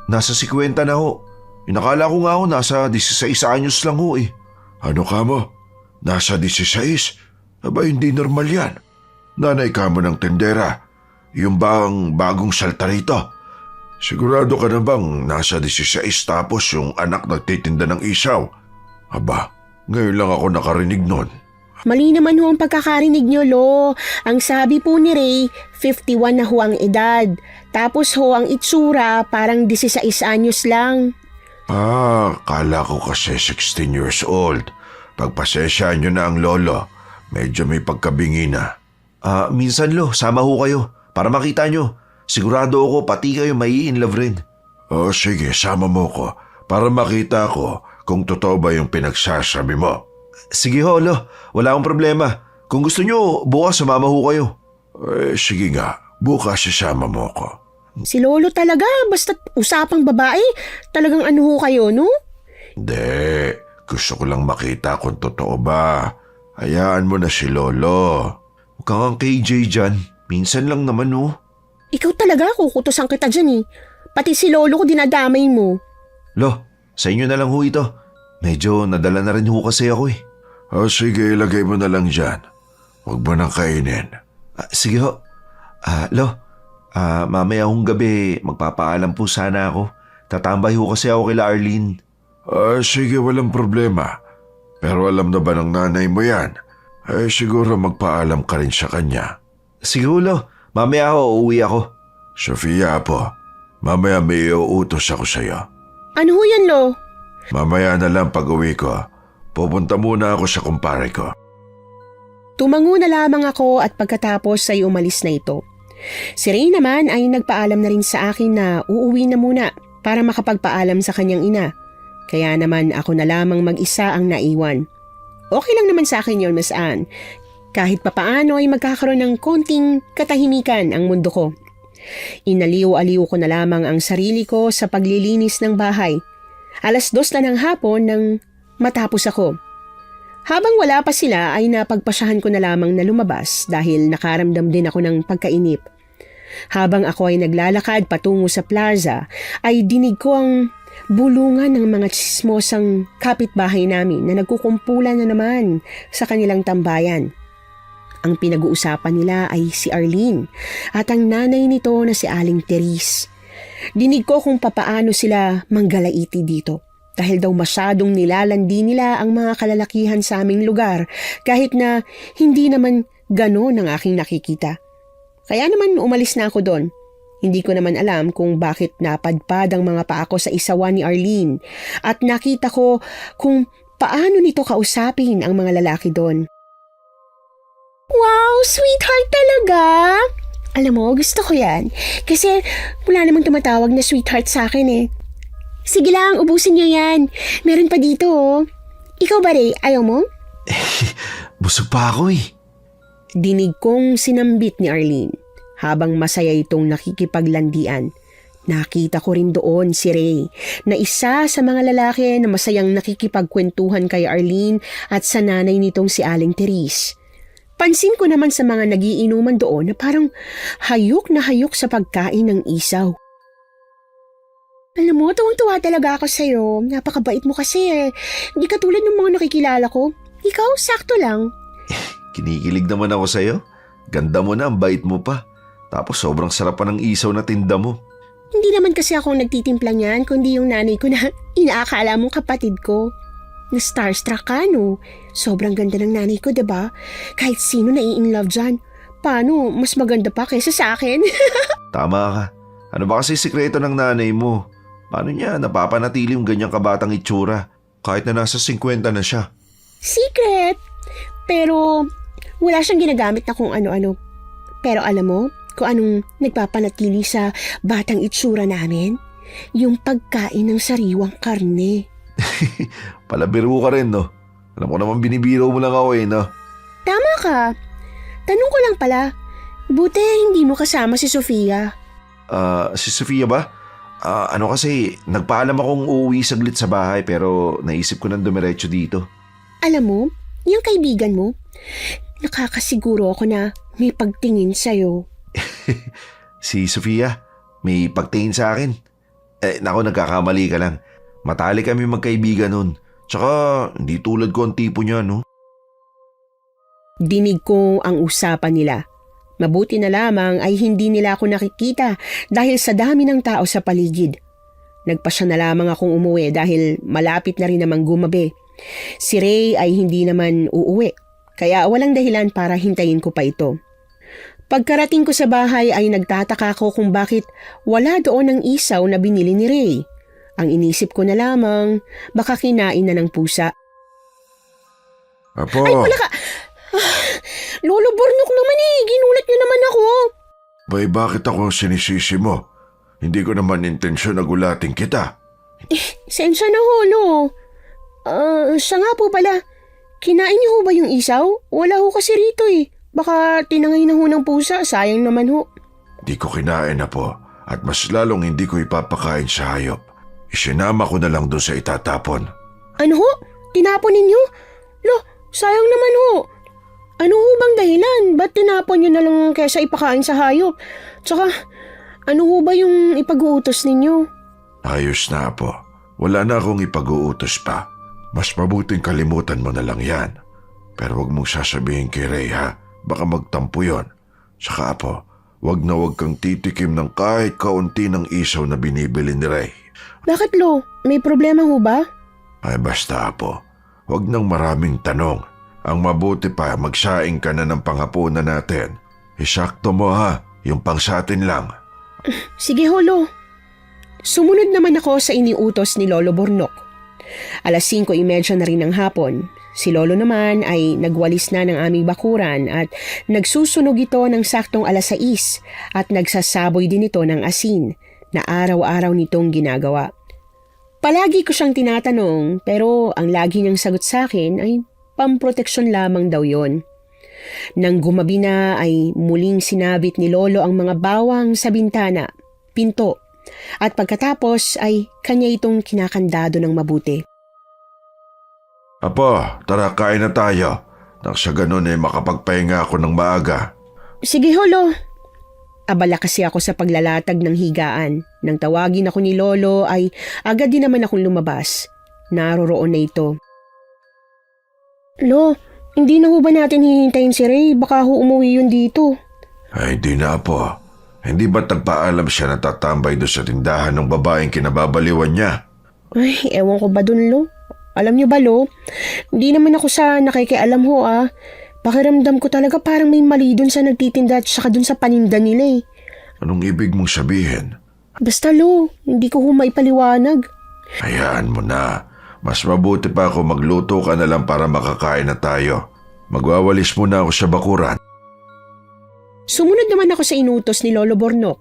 Nasa 50 na ho. Inakala ko nga ho nasa 16 anyos lang ho eh. Ano ka mo? Nasa 16? Aba, hindi normal yan. Nanay ka mo ng tindera. Yung bang bagong salta rito? Sigurado ka na bang nasa 16 tapos yung anak nagtitinda ng isaw? Aba, ngayon lang ako nakarinig nun. Mali naman ho ang pagkakarinig niyo, Lo. Ang sabi po ni Ray, 51 na ho ang edad. Tapos ho ang itsura, parang 16 anyos lang. Kala ko kasi 16 years old. Pagpasensyahan nyo na ang lolo. Medyo may pagkabingi na. Minsan Lo, sama ho kayo. Para makita nyo. Sigurado ako pati kayo may in love rin. O sige, sama mo ko. Para makita ko kung totoo ba yung pinagsasabi mo. Sige ho, Lo. Wala akong problema. Kung gusto nyo, bukas sumama ho kayo. Sige nga. Bukas sasama mo ko. Si Lolo talaga, basta't usapang babae. Talagang ano ho kayo, no? Hindi. Gusto ko lang makita kung totoo ba. Hayaan mo na si Lolo. Huwag kang KJ dyan. Minsan lang naman oh. Ikaw talaga, kukutusan kita dyan eh. Pati si Lolo ko dinadamay mo. Lo, sa inyo na lang ho ito. Medyo nadala na rin ho kasi ako eh. Sige, ilagay mo na lang dyan. Huwag mo nang kainin. Sige ho. Lo, Mamaya hong gabi, magpapaalam po sana ako. Tatambay ho kasi ako kila Arlene. Sige, walang problema. Pero alam na ba ng nanay mo yan? Siguro magpaalam ka rin sa kanya. Siguro, mamaya uuwi ako. Sofia po, mamaya may iuutos ako sa'yo. Ano ho yan, Lo? Mamaya na lang pag-uwi ko. Pupunta muna ako sa kumpare ko. Tumango na lamang ako at pagkatapos ay umalis na ito. Si Ray naman ay nagpaalam na rin sa akin na uuwi na muna para makapagpaalam sa kanyang ina. Kaya naman ako na lamang mag-isa ang naiwan. Okay lang naman sa akin yun, Miss Anne. Kahit papaano ay magkakaroon ng konting katahimikan ang mundo ko. Inaliw-aliw ko na lamang ang sarili ko sa paglilinis ng bahay. 2:00 na ng hapon nang matapos ako. Habang wala pa sila ay napagpasyahan ko na lamang na lumabas dahil nakaramdam din ako ng pagkainip. Habang ako ay naglalakad patungo sa plaza ay dinig ko ang bulungan ng mga tsismosang kapitbahay namin na nagkukumpulan na naman sa kanilang tambayan. Ang pinag-uusapan nila ay si Arlene at ang nanay nito na si Aling Therese. Dinig ko kung papaano sila manggalaiti dito. Dahil daw masyadong nilalandi nila ang mga kalalakihan sa aming lugar kahit na hindi naman gano'n ang aking nakikita. Kaya naman umalis na ako doon. Hindi ko naman alam kung bakit napadpad ang mga paa ko sa isawan ni Arlene at nakita ko kung paano nito kausapin ang mga lalaki doon. Wow, sweetheart talaga! Alam mo, gusto ko yan. Kasi wala namang tumatawag na sweetheart sa akin eh. Sige lang, ubusin niyo yan. Meron pa dito oh. Ikaw ba, Ray? Ayaw mo? Busog pa ako eh. Dinig kong sinambit ni Arlene habang masaya itong nakikipaglandian. Nakita ko rin doon si Ray na isa sa mga lalaki na masayang nakikipagkwentuhan kay Arlene at sa nanay nitong si Aling Therese. Pansin ko naman sa mga nagiinuman doon na parang hayok na hayok sa pagkain ng isaw. Alam mo, tuwang-tuwa talaga ako sa'yo. Napakabait mo kasi eh. Hindi katulad ng mga nakikilala ko. Ikaw, sakto lang. Kinikilig naman ako sa'yo. Ganda mo na, ang bait mo pa. Tapos sobrang sarap pa ng isaw na tinda mo. Hindi naman kasi ako nagtitimpla niyan, kundi yung nanay ko na inaakala mong kapatid ko. Na-starstruck ka, no? Sobrang ganda ng nanay ko, diba? Kahit sino nai-inlove dyan. Paano? Mas maganda pa kaysa sa akin. Tama ka. Ano ba kasi sikreto ng nanay mo? Paano niya napapanatili yung ganyang kabatang itsura kahit na nasa 50 na siya? Secret! Pero wala siyang ginagamit na kung ano-ano. Pero alam mo kung anong nagpapanatili sa batang itsura namin? Yung pagkain ng sariwang karne. Palabiro ka rin, no? Alam ko naman binibiro mo lang ako eh, no? Tama ka. Tanong ko lang pala, buti hindi mo kasama si Sofia. Si Sofia ba? Ano kasi, nagpaalam akong uuwi saglit sa bahay pero naisip ko nang dumiretso dito. Alam mo, yung kaibigan mo, nakakasiguro ako na may pagtingin sa'yo. Si Sofia, may pagtingin sa akin. Naku, nagkakamali ka lang. Matali kami magkaibigan nun. Tsaka, hindi tulad ko ang tipo niya, no? Dinig ko ang usapan nila. Mabuti na lamang ay hindi nila ako nakikita dahil sa dami ng tao sa paligid. Nagpasya na lamang akong umuwi dahil malapit na rin namang gumabi. Si Ray ay hindi naman uuwi, kaya walang dahilan para hintayin ko pa ito. Pagkarating ko sa bahay ay nagtataka ko kung bakit wala doon ang isaw na binili ni Ray. Ang inisip ko na lamang, baka kinain na ng pusa. Apo! Ay, wala ka! Lolo Bornok naman eh, ginulat niyo naman ako. Bay, bakit ako sinisisi mo? Hindi ko naman intensyon na gulatin kita. Sensya na ho, Lo. Siya nga po pala. Kinain niyo ho ba yung isaw? Wala ho kasi rito eh. Baka tinangay na ho ng pusa, sayang naman ho. Di ko kinain na po at mas lalong hindi ko ipapakain sa hayop. Isinama ko na lang doon sa itatapon. Ano ho? Tinapon ninyo? Lo, sayang naman ho. Ano ho bang dahilan? Ba't tinapon nyo na lang kesa ipakain sa hayop? Tsaka, ano ho ba yung ipag-uutos ninyo? Ayos na po. Wala na akong ipag-uutos pa. Mas mabuting kalimutan mo na lang yan. Pero wag mong sasabihin kay Ray ha. Baka magtampo yon. Saka po, wag kang titikim ng kahit kaunti ng isaw na binibili ni Ray. Bakit, Lo? May problema ho ba? Ay basta Apo, wag nang maraming tanong. Ang mabuti pa magsaing ka na ng panghapunan natin. Isakto mo ha, yung pang sa atin lang. Sige ho, Lo. Sumunod naman ako sa iniutos ni Lolo Bornok. 5:30 na rin ng hapon. Si Lolo naman ay nagwalis na ng aming bakuran at nagsusunog ito ng saktong 6:00 at nagsasaboy din ito ng asin na araw-araw nitong ginagawa. Palagi ko siyang tinatanong pero ang lagi niyang sagot sa akin ay pamproteksyon lamang daw yon. Nang gumabi na ay muling sinabit ni Lolo ang mga bawang sa bintana, pinto, at pagkatapos ay kanya itong kinakandado ng mabuti. Apo, tara kain na tayo. Nang sa ganun ay makapagpahinga ako ng maaga. Sige Lolo. Abala kasi ako sa paglalatag ng higaan. Nang tawagin ako ni Lolo ay agad din naman akong lumabas. Naroroon na ito. Lo, hindi na ho ba natin hihintayin si Ray? Baka ho umuwi yun dito. Ay di na Apo. Hindi ba tagpaalam siya na tatambay doon sa tindahan ng babaeng kinababaliwan niya? Ay, ewan ko ba dun, Lo? Alam niyo ba, Lo? Hindi naman ako sa nakikialam ho, ah. Pakiramdam ko talaga parang may mali dun sa nagtitinda at saka dun sa paninda nila eh. Anong ibig mong sabihin? Basta, Lo, hindi ko ho maipaliwanag. Hayaan mo na. Mas mabuti pa ako magluto ka na lang para makakain na tayo. Magwawalis muna ako sa bakuran. Sumunod naman ako sa inutos ni Lolo Bornok.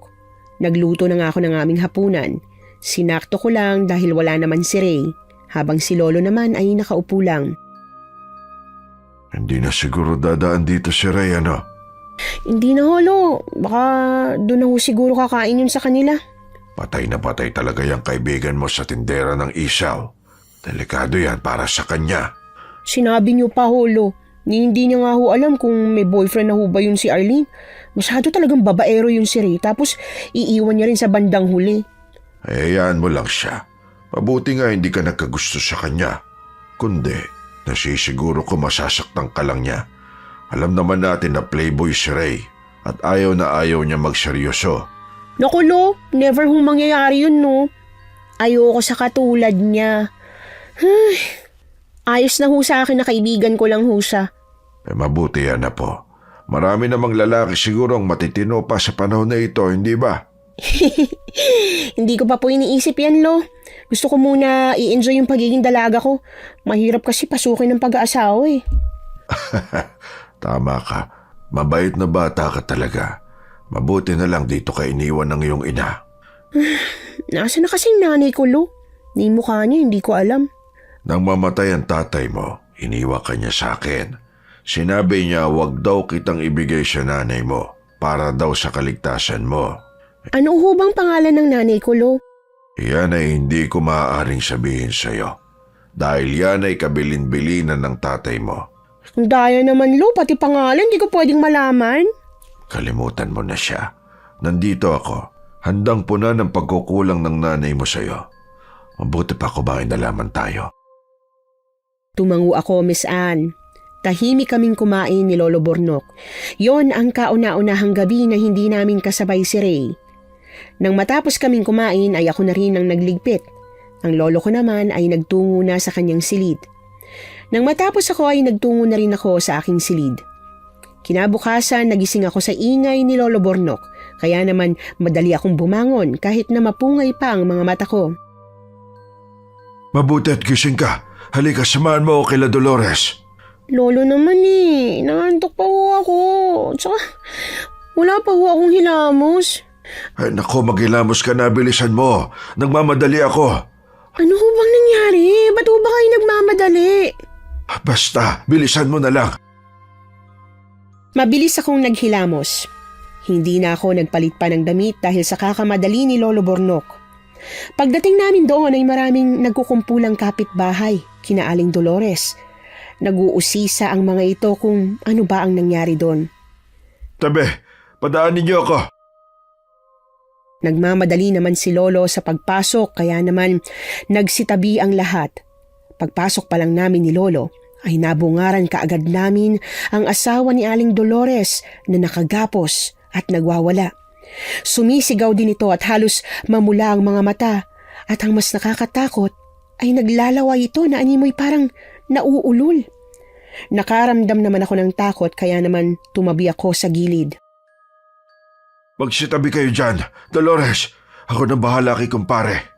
Nagluto na nga ako ng aming hapunan. Sinakto ko lang dahil wala naman si Ray, habang si Lolo naman ay nakaupo lang. Hindi na siguro dadaan dito si Ray, ano? Hindi na ho, Lo. Baka doon na ho siguro kakain yun sa kanila. Patay na patay talaga yung kaibigan mo sa tindera ng isaw. Delikado yan para sa kanya. Sinabi niyo pa ho, Lo. Hindi niya nga ho alam kung may boyfriend na ho ba yun si Arlene. Masyado talagang babaero yun si Ray, tapos iiwan niya rin sa bandang huli. Hayaan mo lang siya. Mabuti nga hindi ka nagkagusto sa kanya. Kundi, nasisiguro ko masasaktan ka lang niya. Alam naman natin na playboy si Ray at ayaw na ayaw niya magseryoso. Naku, Lo, never hong mangyayari yun, no? Ayoko sa katulad niya. Ayos na ho sa akin na kaibigan ko lang ho siya. Mabuti yan na po. Marami namang lalaki siguro ang matitino pa sa panahon na ito, hindi ba? Hindi ko pa po iniisip yan, Lo. Gusto ko muna i-enjoy yung pagiging dalaga ko. Mahirap kasi pasukin ng pag-aasawa eh. Tama ka. Mabait na bata ka talaga. Mabuti na lang dito ka iniwan ng iyong ina. Nasa na kasing nanay ko, Lo? Ni mukha niya, hindi ko alam. Nang mamatay ang tatay mo, iniwan ka niya sa akin. Sinabi niya wag daw kitang ibigay sa nanay mo para daw sa kaligtasan mo. Ano ho bang pangalan ng nanay ko, Lo? Yan ay hindi ko maaaring sabihin sa'yo. Dahil yan ay kabilin-bilinan ng tatay mo. Ang daya naman, Lo. Pati pangalan, di ko pwedeng malaman. Kalimutan mo na siya. Nandito ako. Handang puna ng pagkukulang ng nanay mo sa'yo. Mabuti pa kumain na lamang tayo. Tumango ako, Miss Anne. Tahimik kaming kumain ni Lolo Bornok. Yon ang kauna-unahang gabi na hindi namin kasabay si Ray. Nang matapos kaming kumain ay ako na rin ang nagligpit. Ang lolo ko naman ay nagtungo na sa kanyang silid. Nang matapos ako ay nagtungo na rin ako sa aking silid. Kinabukasan nagising ako sa ingay ni Lolo Bornok, kaya naman madali akong bumangon kahit na mapungay pa ang mga mata ko. Mabuti at gising ka. Halika, samahan mo ako kila Dolores. Lolo naman eh, nangantok pa ho ako. Tsaka wala pa ho akong hilamos. Ay nako, maghilamos ka na, bilisan mo. Nagmamadali ako. Ano ho bang nangyari? Ba't ho ba kayo nagmamadali? Basta, bilisan mo na lang. Mabilis akong naghilamos. Hindi na ako nagpalit pa ng damit dahil sa kakamadali ni Lolo Bornok. Pagdating namin doon ay maraming nagkukumpulang kapitbahay, kina Aling Dolores. Nag-uusisa ang mga ito kung ano ba ang nangyari doon. Tabi, padaanin niyo ako. Nagmamadali naman si Lolo sa pagpasok kaya naman nagsitabi ang lahat. Pagpasok pa lang namin ni Lolo ay nabungaran kaagad namin ang asawa ni Aling Dolores na nakagapos at nagwawala. Sumisigaw din ito at halos mamula ang mga mata at ang mas nakakatakot ay naglalaway ito na animoy parang nauulol. Nakaramdam naman ako ng takot kaya naman tumabi ako sa gilid. Magsitabi kayo dyan, Dolores. Ako na bahala kay kumpare.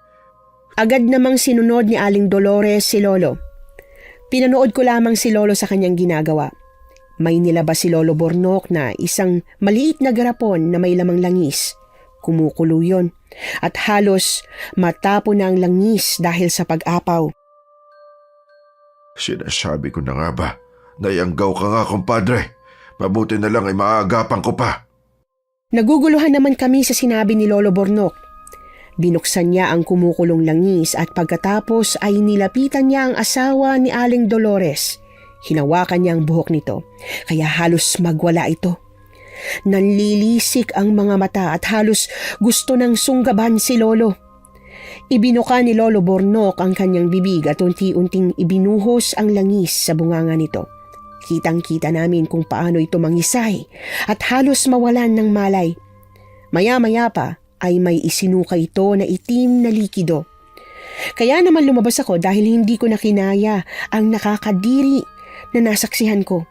Agad namang sinunod ni Aling Dolores si Lolo. Pinanood ko lamang si Lolo sa kanyang ginagawa. May nilabas si Lolo Bornok na isang maliit na garapon na may lamang langis. Kumukulo yun at halos matapo na ang langis dahil sa pag-apaw. Sinasabi ko na nga ba, nayanggaw ka nga kumpadre. Mabuti na lang ay maaagapan ko pa. Naguguluhan naman kami sa sinabi ni Lolo Bornok. Binuksan niya ang kumukulong langis at pagkatapos ay nilapitan niya ang asawa ni Aling Dolores. Hinawakan niya ang buhok nito, kaya halos magwala ito. Nanlilisik ang mga mata at halos gusto ng sunggaban si Lolo. Ibinuka ni Lolo Bornok ang kanyang bibig at unti-unting ibinuhos ang langis sa bunganga nito. Kitang-kita namin kung paano ito mangisay at halos mawalan ng malay. Maya-maya pa ay may isinuka ito na itim na likido. Kaya naman lumabas ako dahil hindi ko na kinaya ang nakakadiri na nasaksihan ko.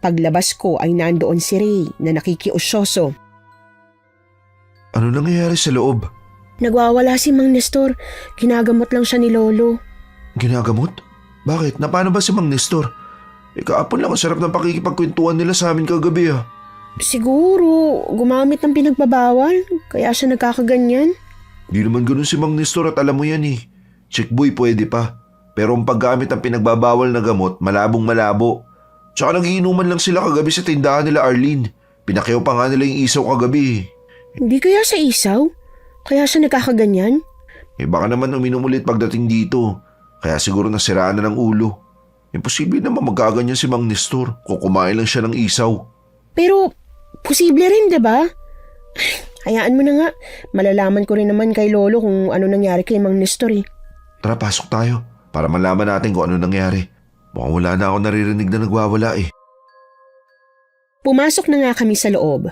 Paglabas ko ay nandoon si Ray na nakikiusyoso. Ano nangyayari sa loob? Nagwawala si Mang Nestor. Ginagamot lang siya ni Lolo. Ginagamot? Bakit? Paano ba si Mang Nestor? Kahapon lang ang sarap ng pakikipagkwentuhan nila sa amin kagabi ah. Siguro, gumamit ng pinagbabawal, kaya siya nagkakaganyan. Di naman ganun si Mang Nestor at alam mo yan eh. Chickboy pwede pa. Pero ang paggamit ng pinagbabawal na gamot, malabong malabo. Tsaka nagiinuman lang sila kagabi sa tindahan nila Arlene. Pinakyaw pa nga nila yung isaw kagabi. Hindi kaya sa isaw? Kaya siya nagkakaganyan? Baka naman uminom ulit pagdating dito. Kaya siguro nasiraan na ng ulo. Imposible naman magkaganyan si Mang Nestor kung kumain lang siya ng isaw. Pero, posible rin, diba? Hayaan mo na nga. Malalaman ko rin naman kay Lolo kung ano nangyari kay Mang Nestor eh. Tara, pasok tayo para malaman natin kung ano nangyari. Mukhang wala na ako naririnig na nagwawala eh. Pumasok na nga kami sa loob.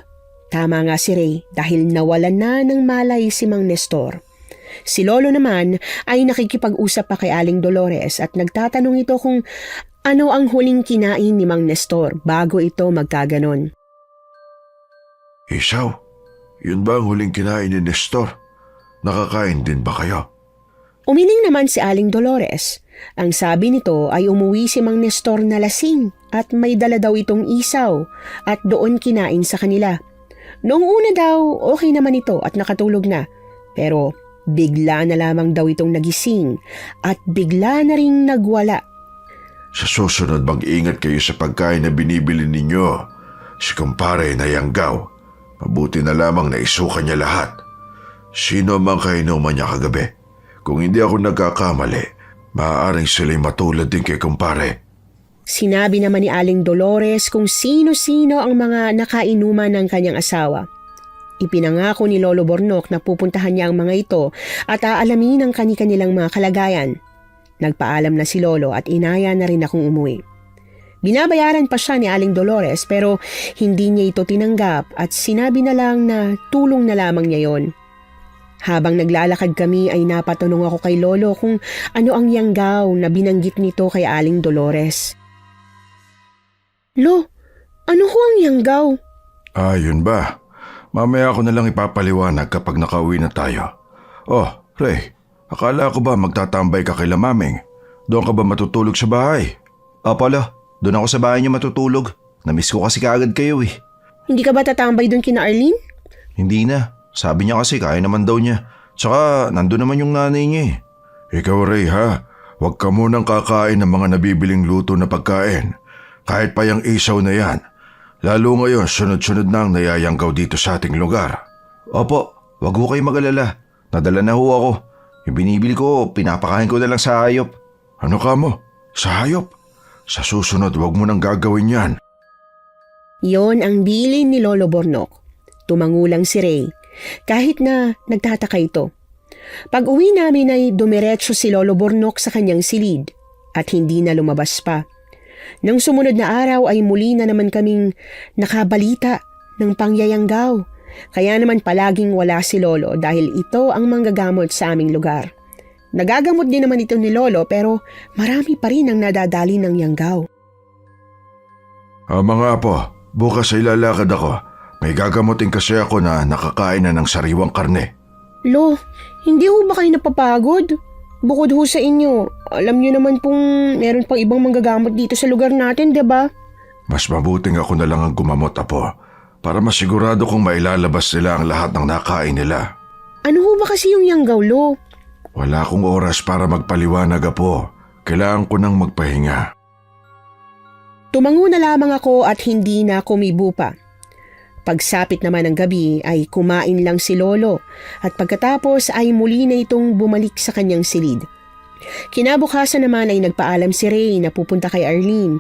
Tama nga si Ray dahil nawalan na ng malay si Mang Nestor. Si Lolo naman ay nakikipag-usap pa kay Aling Dolores at nagtatanong ito kung ano ang huling kinain ni Mang Nestor bago ito magkaganon. Isaw, yun ba ang huling kinain ni Nestor? Nakakain din ba kayo? Umiling naman si Aling Dolores. Ang sabi nito ay umuwi si Mang Nestor na lasing at may dala daw itong isaw at doon kinain sa kanila. Noong una daw, okay naman ito at nakatulog na. Pero bigla na lamang daw itong nagising at bigla na ring nagwala. Sa susunod mag-ingat kayo sa pagkain na binibili ninyo. Si kumpare na Yanggaw, mabuti na lamang na isuka niya lahat. Sino mang kainuman niya kagabi? Kung hindi ako nagkakamali, maaaring sila'y matulad din kay kumpare. Sinabi naman ni Aling Dolores kung sino-sino ang mga nakainuman ng kanyang asawa. Ipinangako ni Lolo Bornok na pupuntahan niya ang mga ito at aalamin ang kani-kanilang mga kalagayan. Nagpaalam na si Lolo at inaya na rin akong umuwi. Binabayaran pa siya ni Aling Dolores pero hindi niya ito tinanggap at sinabi na lang na tulong na lamang niya yon. Habang naglalakad kami ay napatanong ako kay Lolo kung ano ang yanggaw na binanggit nito kay Aling Dolores. Lo, ano ho ang yanggaw? Yun ba? Mamaya ako na lang ipapaliwanag kapag nakauwi na tayo. Oh, Ray, akala ko ba magtatambay ka kay Lamaming? Doon ka ba matutulog sa bahay? Pala, doon ako sa bahay niyo matutulog. Namiss ko kasi kaagad kayo eh. Hindi ka ba tatambay doon kina Arlene? Hindi na. Sabi niya kasi kaya naman daw niya. Tsaka nandun naman yung nanay niya eh. Ikaw, Ray, ha? Huwag ka munang kakain ng mga nabibiling luto na pagkain. Kahit pa yung isaw na yan. Lalo ngayon, sunod-sunod na ang nayayanggaw dito sa ating lugar. Opo, wag ho kayo mag-alala. Nadala na ho ako. Yung binibili ko, pinapakain ko na lang sa hayop. Ano ka mo? Sa hayop? Sa susunod, huwag mo nang gagawin yan. Yon ang bilin ni Lolo Bornok. Tumangulang si Ray. Kahit na nagtataka ito. Pag-uwi namin ay dumiretso si Lolo Bornok sa kanyang silid at hindi na lumabas pa. Nang sumunod na araw ay muli na naman kaming nakabalita ng pangyayanggaw. Kaya naman palaging wala si Lolo dahil ito ang manggagamot sa aming lugar. Nagagamot din naman ito ni Lolo pero marami pa rin ang nadadali ng yanggaw. Mga apo, bukas ay lalakad ako. May gagamutin kasi ako na nakakain na ng sariwang karne. Lo, hindi ho ba kayo napapagod? Bukod ho sa inyo, alam niyo naman pong meron pang ibang manggagamot dito sa lugar natin, diba? Mas mabuting ako na lang ang gumamot, apo, para masigurado kong mailalabas nila ang lahat ng nakain nila. Ano ho ba kasi yung yanggaw, Lo? Wala akong oras para magpaliwanag, apo. Kailangan ko nang magpahinga. Tumango na lamang ako at hindi na kumibo pa. Pagsapit naman ng gabi ay kumain lang si Lolo at pagkatapos ay muli na itong bumalik sa kanyang silid. Kinabukasan naman ay nagpaalam si Ray na pupunta kay Arlene.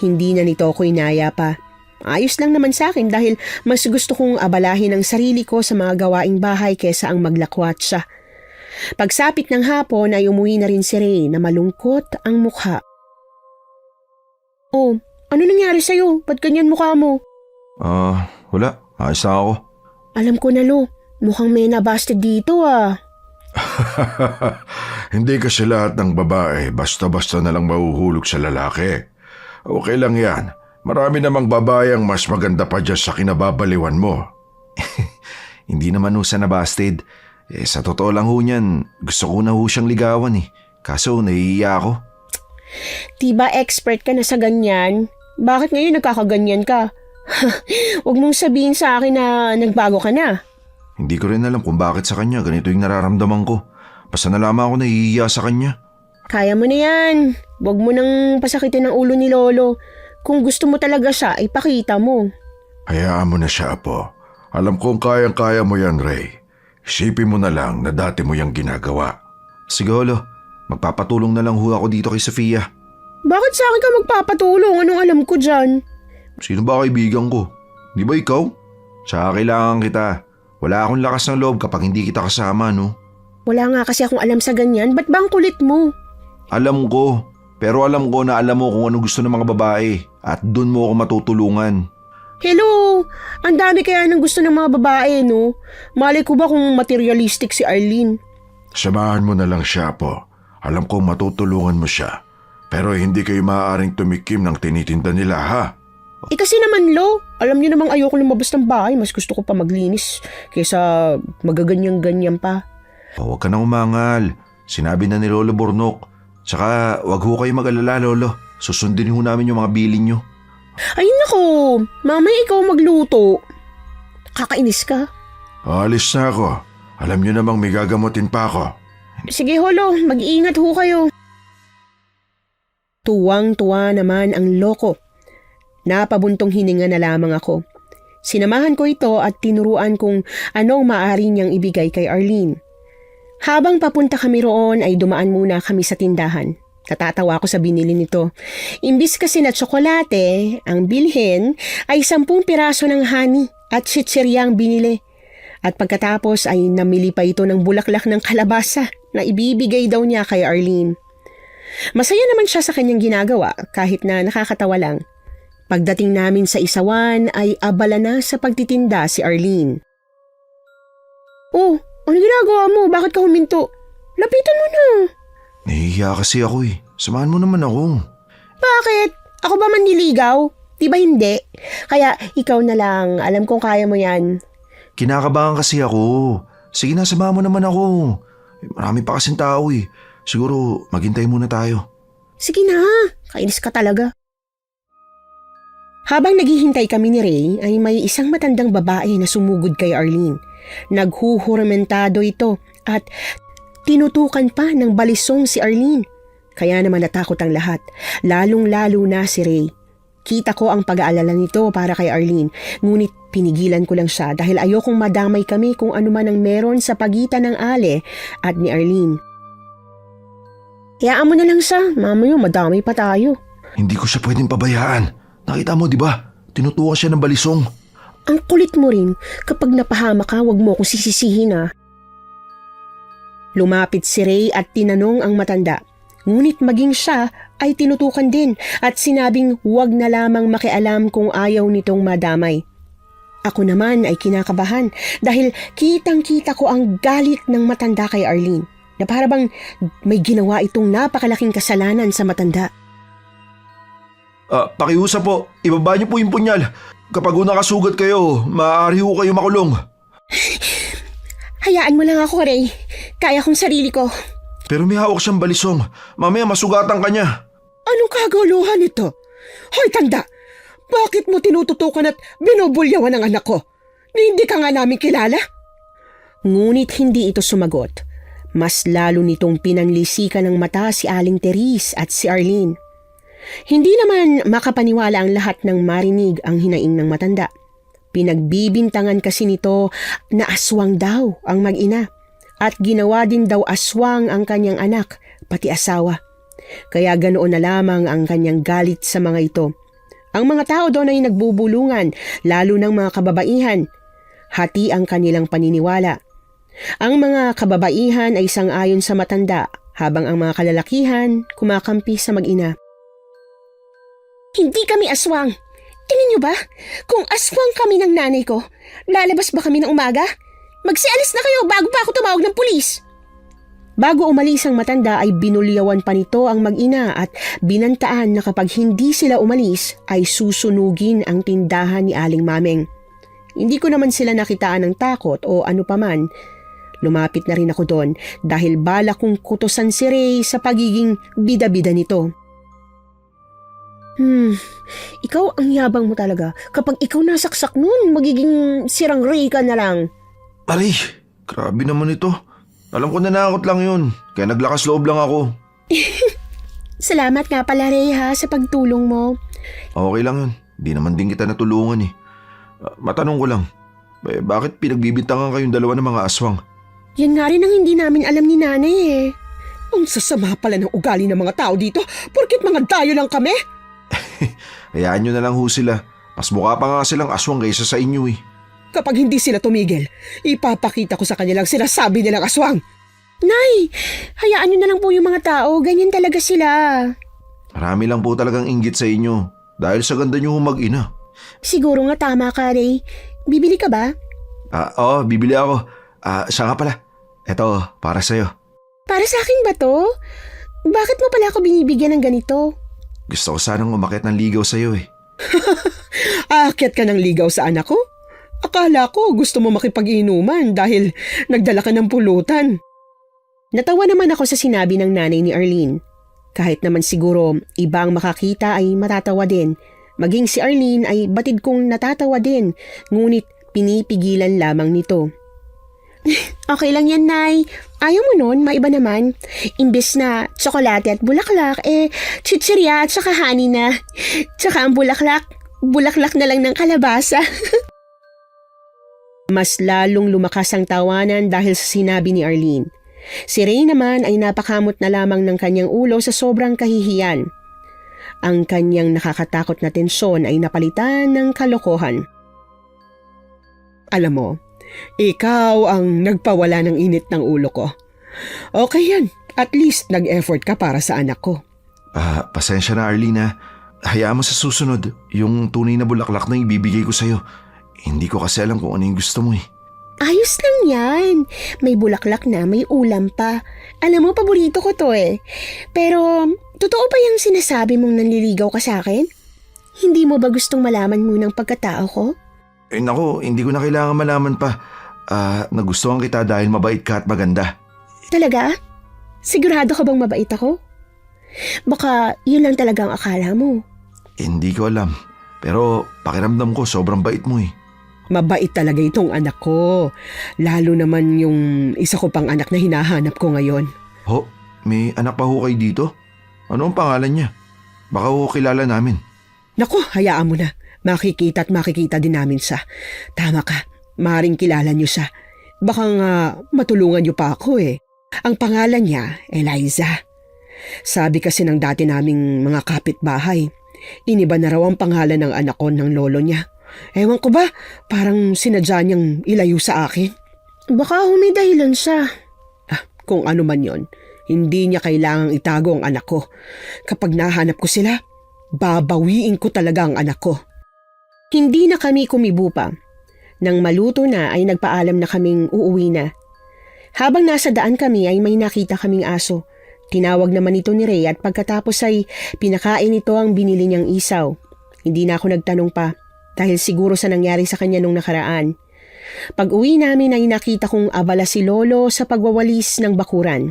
Hindi na nito ako inaya pa. Ayos lang naman sa akin dahil mas gusto kong abalahin ang sarili ko sa mga gawaing bahay kesa ang maglakwat siya. Pagsapit ng hapon ay umuwi na rin si Ray na malungkot ang mukha. Oh, ano nangyari sa'yo? Ba't ganyan mukha mo? Wala. Ayos na ako. Alam ko na, Lo. Mukhang may nabasted dito ah. Hindi kasi lahat ng babae basta-basta na lang mahuhulog sa lalaki. Okay lang yan. Marami namang babae ang mas maganda pa dyan sa kinababaliwan mo. Hindi naman ho sa nabasted. Sa totoo lang ho niyan, gusto ko na ho siyang ligawan eh. Kaso nahihiya ako. Diba expert ka na sa ganyan? Bakit ngayon nagkakaganyan ka? Huwag mong sabihin sa akin na nagbago ka na. Hindi ko rin alam kung bakit sa kanya ganito yung nararamdaman ko. Basta nalaman ako nahihiya sa kanya. Kaya mo na yan. Huwag mo nang pasakitin ang ulo ni Lolo. Kung gusto mo talaga siya, ipakita mo. Hayaan mo na siya, apo. Alam kong kayang-kaya mo yan, Ray. Isipin mo na lang na dati mo yung ginagawa. Sige, Lolo. Magpapatulong na lang ho ako dito kay Sofia. Bakit sa akin ka magpapatulong? Anong alam ko dyan? Sino ba kaibigan ko? Di ba ikaw? Tsaka kailangan kita. Wala akong lakas ng loob kapag hindi kita kasama, no? Wala nga kasi akong alam sa ganyan. Ba't ba ang kulit mo? Alam ko. Pero alam ko na alam mo kung ano gusto ng mga babae. At dun mo ako matutulungan. Hello! Ang dami kaya ng gusto ng mga babae, no? Malay ko ba kung materialistic si Arlene? Samahan mo na lang siya, po. Alam kong matutulungan mo siya. Pero hindi kayo maaaring tumikim ng tinitinda nila, ha? Kasi naman, Lo, alam niyo namang ayoko lumabas ng bahay. Mas gusto ko pa maglinis kaysa magaganyan-ganyan pa. Huwag ka nang umangal. Sinabi na ni Lolo Bornok. Tsaka wag ho kayo mag-alala, Lolo. Susundin ho namin yung mga bilin nyo. Ay nako, mamaya ikaw magluto. Kakainis ka. Alis na ako. Alam niyo namang may gagamutin pa ako. Sige, Holo, mag-iingat ho kayo. Tuwang-tuwa naman ang Loko. Napabuntong hininga na lamang ako. Sinamahan ko ito at tinuruan kung anong maaari niyang ibigay kay Arlene. Habang papunta kami roon ay dumaan muna kami sa tindahan. Natatawa ako sa binili nito. Imbis kasi na tsokolate, ang bilhin ay 10 piraso ng honey at chichirya ang binili. At pagkatapos ay namili pa ito ng bulaklak ng kalabasa na ibibigay daw niya kay Arlene. Masaya naman siya sa kanyang ginagawa kahit na nakakatawa lang. Pagdating namin sa isawan ay abala na sa pagtitinda si Arlene. Oh, ano ginagawa mo? Bakit ka huminto? Lapitan mo na. Nahihiya kasi ako eh. Samahan mo naman ako. Bakit? Ako ba manliligaw? Di ba hindi? Kaya ikaw na lang. Alam kong kaya mo yan. Kinakabahan kasi ako. Sige na, samahan mo naman ako. Marami pa kasing tao eh. Siguro maghintay muna tayo. Sige na, kainis ka talaga. Habang naghihintay kami ni Ray ay may isang matandang babae na sumugod kay Arlene. Naghuhuramentado ito at tinutukan pa ng balisong si Arlene. Kaya naman natakot ang lahat, lalong-lalo na si Ray. Kita ko ang pag-aalala nito para kay Arlene, ngunit pinigilan ko lang siya dahil ayokong madamay kami kung ano man ang meron sa pagitan ng Ale at ni Arlene. Hayaan mo na lang siya, mamaya madamay pa tayo. Hindi ko siya pwedeng pabayaan. Nakita mo, di ba? Tinutukan siya ng balisong. Ang kulit mo rin. Kapag napahama ka, wag mo akong sisisihin ah. Lumapit si Ray at tinanong ang matanda. Ngunit maging siya ay tinutukan din at sinabing wag na lamang makialam kung ayaw nitong madamay. Ako naman ay kinakabahan dahil kitang-kita ko ang galit ng matanda kay Arlene na para bang may ginawa itong napakalaking kasalanan sa matanda. Pakiusap po, ibaba niyo po yung punyal. Kapag nakasugat kayo, maaari ho kayo makulong. Hayaan mo lang ako, Ray. Kaya kong sarili ko. Pero may hawak siyang balisong. Mamaya masugatan ka niya. Anong kaguluhan ito? Hoy, tanda! Bakit mo tinututukan at binubulyawan ang anak ko? Hindi ka nga namin kilala? Ngunit hindi ito sumagot. Mas lalo nitong pinanlisikan ng mata si Aling Therese at si Arlene. Hindi naman makapaniwala ang lahat ng marinig ang hinaing ng matanda. Pinagbibintangan kasi nito na aswang daw ang mag-ina at ginawa din daw aswang ang kanyang anak, pati asawa. Kaya ganoon na lamang ang kanyang galit sa mga ito. Ang mga tao doon ay nagbubulungan, lalo ng mga kababaihan. Hati ang kanilang paniniwala. Ang mga kababaihan ay sang-ayon sa matanda, habang ang mga kalalakihan kumakampi sa mag-ina. Hindi kami aswang. Tingin niyo ba? Kung aswang kami ng nanay ko, lalabas ba kami ng umaga? Magsialis na kayo bago pa ako tumawag ng pulis. Bago umalis ang matanda ay binulyawan pa nito ang mag-ina at binantaan na kapag hindi sila umalis ay susunugin ang tindahan ni Aling Mameng. Hindi ko naman sila nakitaan ng takot o ano paman. Lumapit na rin ako doon dahil bala kong kutusan si Ray sa pagiging bida-bida nito. Ikaw ang yabang mo talaga. Kapag ikaw nasaksak nun, magiging sirang Ray ka na lang. Aray, grabe naman ito. Alam ko nanakot lang yun, kaya naglakas loob lang ako. Salamat nga pala, Ray, ha, sa pagtulong mo. Okay lang yun, di naman din kita natulungan eh. Matanong ko lang, bakit pinagbibintangan kayong dalawa ng mga aswang? Yan nga rin ang hindi namin alam ni nanay eh. Ang sasama pala ng ugali ng mga tao dito, porket mga dayo lang kami? Hayaan nyo na lang ho sila. Mas mukha pa nga silang aswang kaysa sa inyo eh. Kapag hindi sila tumigil, ipapakita ko sa kanilang sinasabi nilang aswang. Nay, hayaan nyo na lang po yung mga tao. Ganyan talaga sila. Marami lang po talagang inggit sa inyo. Dahil sa ganda nyo mag-ina. Siguro nga tama ka, Ray. Bibili ka ba? Oo, bibili ako. Siya nga pala. Eto, para sa'yo. Para sa akin ba to? Bakit mo pala ako binibigyan ng ganito? Gusto ko sanang umakyat ng ligaw sa'yo eh. Aakyat ka ng ligaw sa anak ko? Akala ko gusto mo makipag-inuman dahil nagdala ka ng pulutan. Natawa naman ako sa sinabi ng nanay ni Arlene. Kahit naman siguro ibang makakita ay matatawa din. Maging si Arlene ay batid kong natatawa din, ngunit pinipigilan lamang nito. Okay lang yan, Nay. Ayaw mo nun, maiba naman. Imbes na tsokolate at bulaklak, chichirya at saka honey na. Tsaka ang bulaklak na lang ng kalabasa. Mas lalong lumakas ang tawanan dahil sa sinabi ni Arlene. Si Ray naman ay napakamot na lamang ng kanyang ulo sa sobrang kahihiyan. Ang kanyang nakakatakot na tensyon ay napalitan ng kalokohan. Alam mo, ikaw ang nagpawala ng init ng ulo ko. Okay yan, at least nag-effort ka para sa anak ko. Pasensya na Arlene. Hayaan mo sa susunod, yung tunay na bulaklak na ibibigay ko sa'yo. Hindi ko kasi alam kung ano yung gusto mo eh. Ayos lang yan. May bulaklak na, may ulam pa. Alam mo, paborito ko to eh. Pero, totoo ba yung sinasabi mong nanliligaw ka sa akin? Hindi mo ba gustong malaman munang pagkatao ko? Naku, hindi ko na kailangan malaman pa. Nagustuhan kita dahil mabait ka at maganda. Talaga? Sigurado ka bang mabait ako? Baka yun lang talaga ang akala mo. Hindi ko alam. Pero pakiramdam ko sobrang bait mo eh. Mabait talaga itong anak ko. Lalo naman yung isa ko pang anak na hinahanap ko ngayon. Ho, may anak pa ho kayo dito? Ano ang pangalan niya? Baka ho kilala namin. Naku, hayaan mo na. Makikita at makikita din namin siya. Tama ka, maring kilala niyo siya. Baka nga matulungan niyo pa ako eh. Ang pangalan niya, Eliza. Sabi kasi ng dati naming mga kapitbahay, iniba na raw ang pangalan ng anak ko ng lolo niya. Ewan ko ba, parang sinadya niyang ilayo sa akin. Baka humidahilan siya. Kung ano man yon, hindi niya kailangang itago ang anak ko. Kapag nahanap ko sila, babawiin ko talaga ang anak ko. Hindi na kami kumibo pa. Nang maluto na ay nagpaalam na kaming uuwi na. Habang nasa daan kami ay may nakita kaming aso. Tinawag naman ito ni Ray at pagkatapos ay pinakain ito ang binili niyang isaw. Hindi na ako nagtanong pa dahil siguro sa nangyari sa kanya nung nakaraan. Pag uwi namin ay nakita kong abala si Lolo sa pagwawalis ng bakuran.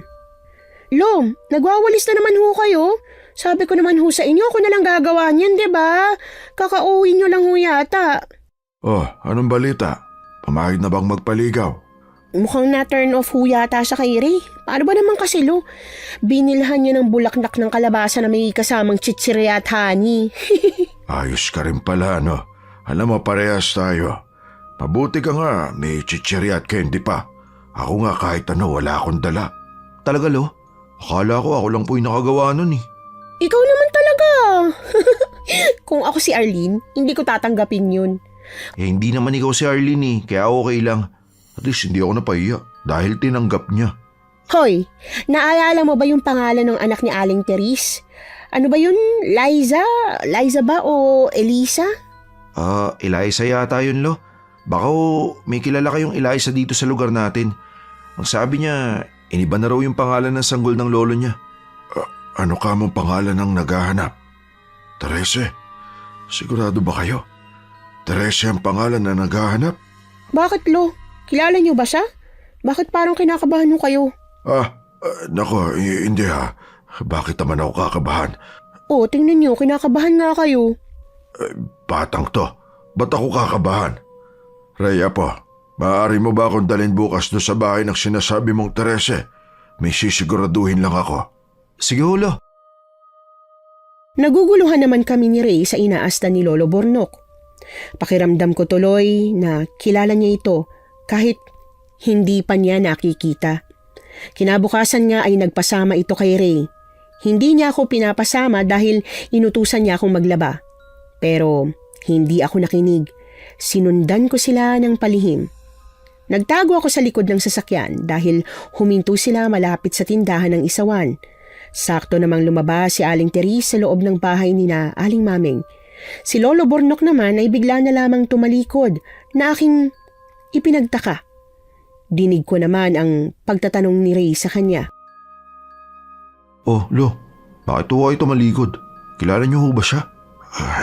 Lo, nagwawalis na naman ho kayo? Sabi ko naman ho sa inyo, ako na lang gagawa niyan, di ba? Kakauwi niyo lang ho yata. Oh, anong balita? Pamahid na bang magpaligaw? Mukhang na-turn off ho yata siya kay Ray. Paano ba naman kasi, Lo? Binilhan niya ng bulaklak ng kalabasa na may kasamang chichirya at honey. Ayos ka rin pala, no? Alam mo, parehas tayo. Mabuti ka nga, may chichirya at candy pa. Ako nga kahit ano, wala akong dala. Talaga, Lo? Akala ko ako lang po yung nakagawa nun eh. Ikaw naman talaga. Kung ako si Arlene, hindi ko tatanggapin yun. Hindi naman ikaw si Arlene eh, kaya okay lang. At least hindi ako napahiya dahil tinanggap niya. Hoy, naalala mo ba yung pangalan ng anak ni Aling Therese? Ano ba yun? Liza? Liza ba o Elisa? Eliza yata yun, Lo. Baka may kilala kayong Eliza dito sa lugar natin. Ang sabi niya, iniba na raw yung pangalan ng sanggol ng lolo niya. Ano ka mong pangalan ng naghahanap? Terese? Sigurado ba kayo? Terese ang pangalan na naghahanap? Bakit, Lo? Kilala niyo ba siya? Bakit parang kinakabahan niyo kayo? Nako, hindi ha. Bakit naman ako kakabahan? Oh, tingnan niyo, kinakabahan nga kayo. Batang to. Ba't ako kakabahan? Ray, apo, maaari mo ba akong dalhin bukas doon sa bahay ng sinasabi mong Terese? May sisiguraduhin lang ako. Sige, Lo. Naguguluhan naman kami ni Ray sa inaasta ni Lolo Bornok. Pakiramdam ko tuloy na kilala niya ito kahit hindi pa niya nakikita. Kinabukasan nga ay nagpasama ito kay Ray. Hindi niya ako pinapasama dahil inutusan niya akong maglaba. Pero hindi ako nakinig. Sinundan ko sila ng palihim. Nagtago ako sa likod ng sasakyan dahil huminto sila malapit sa tindahan ng isawan. Sakto namang lumabas si Aling Therese sa loob ng bahay ni na Aling Mameng. Si Lolo Bornok naman ay bigla na lamang tumalikod na aking ipinagtaka. Dinig ko naman ang pagtatanong ni Ray sa kanya. Oh, Lo, bakit huwag ito malikod? Kilala niyo ho ba siya?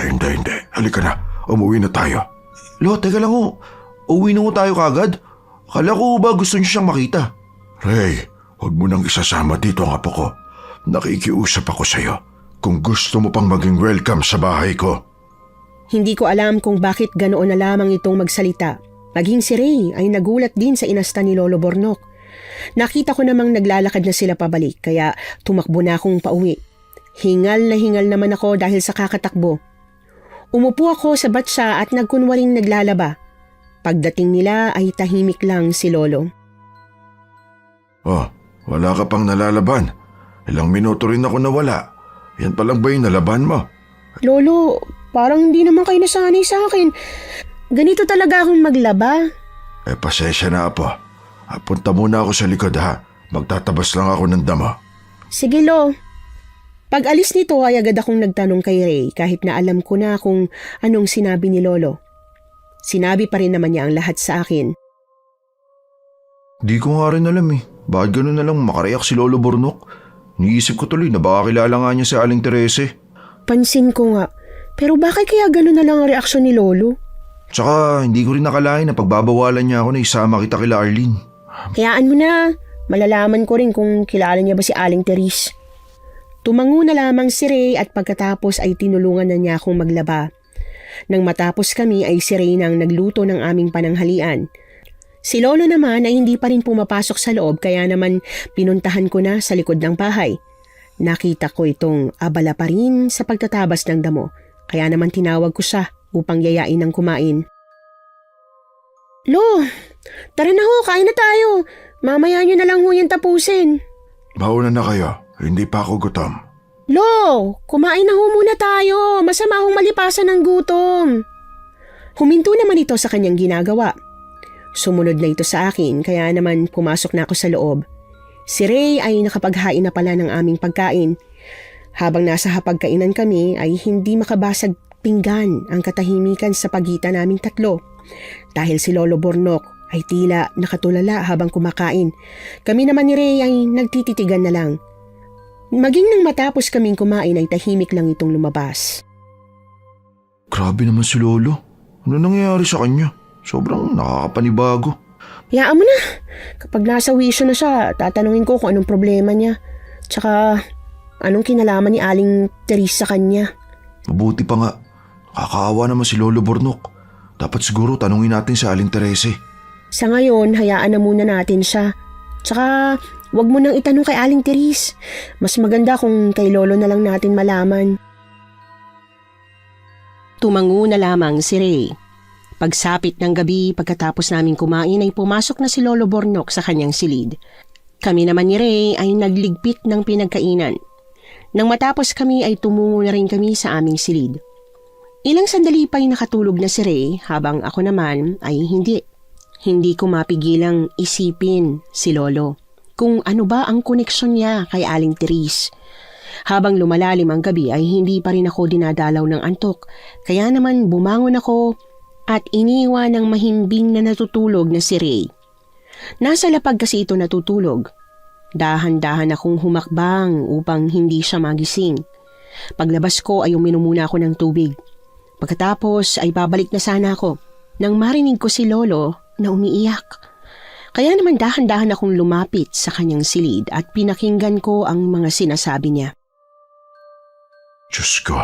Hindi. Halika na. Umuwi na tayo. Lo, teka lang ho. Uwi na ho tayo kagad. Akala ko ba gusto niyo siyang makita? Ray, huwag mo nang isasama dito ang apo ko. Nakikiusap ako sa'yo. Kung gusto mo pang maging welcome sa bahay ko. Hindi ko alam kung bakit ganoon na lamang itong magsalita. Maging si Ray ay nagulat din sa inasta ni Lolo Bornok. Nakita ko namang naglalakad na sila pabalik kaya tumakbo na akong pauwi. Hingal na hingal naman ako dahil sa kakatakbo. Umupo ako sa batsa at nagkunwaring naglalaba. Pagdating nila ay tahimik lang si Lolo. Oh, wala ka pang nalalaban. Ilang minuto rin ako nawala. Yan palang ba yung nalaban mo? Lolo, parang hindi naman kayo nasanay sa akin. Ganito talaga akong maglaba. Pasensya na apo. Punta muna ako sa likod ha. Magtatabas lang ako ng damo. Sige, Lo. Pag alis nito ay agad akong nagtanong kay Ray kahit na alam ko na kung anong sinabi ni Lolo. Sinabi pa rin naman niya ang lahat sa akin. Di ko nga rin alam eh. Bakit gano'n na lang makareact si Lolo Bornok? Niisip ko tuloy na baka kilala nga niya si Aling Terese. Pansin ko nga. Pero bakit kaya gano'n na lang ang reaksyon ni Lolo? Tsaka hindi ko rin nakalain na pagbabawalan niya ako na isama kita kila Arlene. Hayaan mo na. Malalaman ko rin kung kilala niya ba si Aling Therese. Tumango na lamang si Ray at pagkatapos ay tinulungan na niya akong maglaba. Nang matapos kami ay si Ray nang nagluto ng aming pananghalian. Si Lolo naman ay hindi pa rin pumapasok sa loob kaya naman pinuntahan ko na sa likod ng bahay. Nakita ko itong abala pa rin sa pagtatabas ng damo kaya naman tinawag ko siya upang yayain ng kumain. Lo, tara na ho, kain na tayo. Mamaya nyo na lang ho yan tapusin. Mauna na kayo. Hindi pa ako gutom. Lo, kumain na ho muna tayo. Masama hong malipasan ng gutom. Huminto naman ito sa kanyang ginagawa. Sumunod na ito sa akin kaya naman pumasok na ako sa loob. Si Ray ay nakapaghain na pala ng aming pagkain. Habang nasa hapagkainan kami ay hindi makabasag pinggan ang katahimikan sa pagitan naming tatlo. Dahil si Lolo Bornok ay tila nakatulala habang kumakain. Kami naman ni Ray ay nagtititigan na lang. Maging nang matapos kaming kumain ay tahimik lang itong lumabas. Grabe naman si Lolo. Ano nangyayari sa kanya? Sobrang nakakapanibago. Hayaan mo na. Kapag nasa wisyo na siya, tatanungin ko kung anong problema niya. Tsaka anong kinalaman ni Aling Teresa sa kanya. Mabuti pa nga. Nakakaawa naman si Lolo Bornok. Dapat siguro tanungin natin si Aling Teresa. Sa ngayon, hayaan na muna natin siya. Tsaka wag mo nang itanong kay Aling Teresa. Mas maganda kung kay Lolo na lang natin malaman. Tumango na lamang si Ray. Pagsapit ng gabi pagkatapos naming kumain ay pumasok na si Lolo Bornok sa kanyang silid. Kami naman ni Ray ay nagligpit ng pinagkainan. Nang matapos kami ay tumungo na rin kami sa aming silid. Ilang sandali pa'y nakatulog na si Ray habang ako naman ay hindi. Hindi ko mapigilang isipin si Lolo kung ano ba ang koneksyon niya kay Aling Teresa. Habang lumalalim ang gabi ay hindi pa rin ako dinadalaw ng antok, kaya naman bumangon ako at iniwan ng mahimbing na natutulog na si Ray. Nasa lapag kasi ito natutulog. Dahan-dahan akong humakbang upang hindi siya magising. Paglabas ko ay uminom muna ako ng tubig. Pagkatapos ay babalik na sana ako nang marinig ko si Lolo na umiiyak. Kaya naman dahan-dahan akong lumapit sa kanyang silid at pinakinggan ko ang mga sinasabi niya. Diyos ko,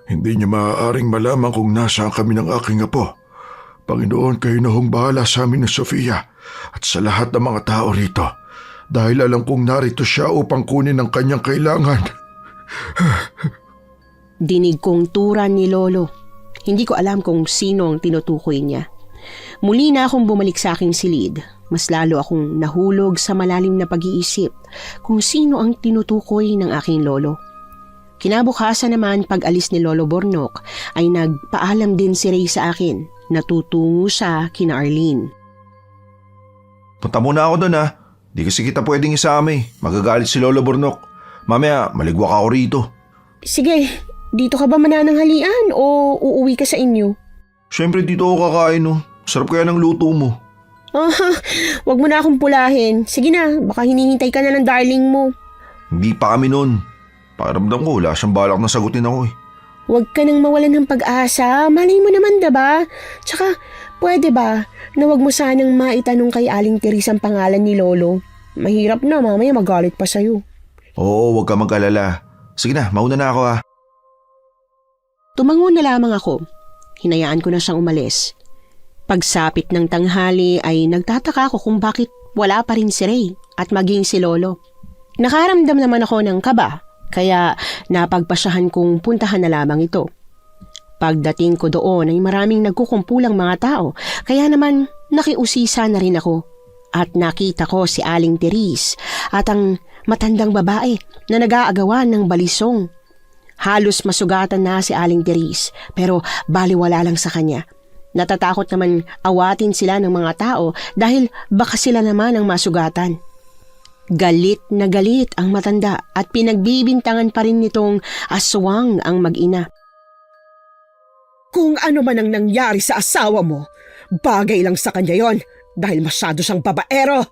hindi niya maaaring malaman kung nasaan kami ng aking apo. Panginoon, kayo na hong bahala sa amin ni Sofia at sa lahat ng mga tao rito. Dahil alam kong narito siya upang kunin ang kanyang kailangan. Dinig kong turan ni Lolo. Hindi ko alam kung sino ang tinutukoy niya. Muli na akong bumalik sa aking silid. Mas lalo akong nahulog sa malalim na pag-iisip kung sino ang tinutukoy ng aking lolo. Kinabukasan naman pag-alis ni Lolo Bornok ay nagpaalam din si Ray sa akin na tutungo siya kina Arlene. Punta muna ako doon ha. Di kasi kita pwedeng isama eh. Magagalit si Lolo Bornok. Mamaya maligwak ako rito. Sige, dito ka ba manananghalian o uuwi ka sa inyo? Siyempre dito ako kakain oh. Sarap kaya ng luto mo. Wag mo na akong pulahin. Sige na, baka hinihintay ka na ng darling mo. Hindi pa kami noon. Pakiramdam ko wala siyang balak na sagutin ako eh. Huwag ka nang mawalan ng pag-asa. Malay mo naman, diba? Tsaka, pwede ba na wag mo sanang maitanong kay Aling Teresa ang pangalan ni Lolo? Mahirap na, mamaya magalit pa sa'yo. Oo, huwag ka mag-alala. Sige na, mauna na ako ha. Tumango na lamang ako. Hinayaan ko na siyang umalis. Pagsapit ng tanghali ay nagtataka ako kung bakit wala pa rin si Ray at maging si Lolo. Nakaramdam naman ako ng kaba. Kaya napagpasyahan kong puntahan na lamang ito. Pagdating ko doon ay maraming nagkukumpulang mga tao, kaya naman nakiusisa na rin ako. At nakita ko si Aling Teresa at ang matandang babae na nag-aagawan ng balisong. Halos masugatan na si Aling Teresa pero baliwala lang sa kanya. Natatakot naman awatin sila ng mga tao dahil baka sila naman ang masugatan. Galit na galit ang matanda at pinagbibintangan pa rin nitong aswang ang mag-ina. Kung ano man ang nangyari sa asawa mo, bagay lang sa kanya yon dahil masyado siyang babaero.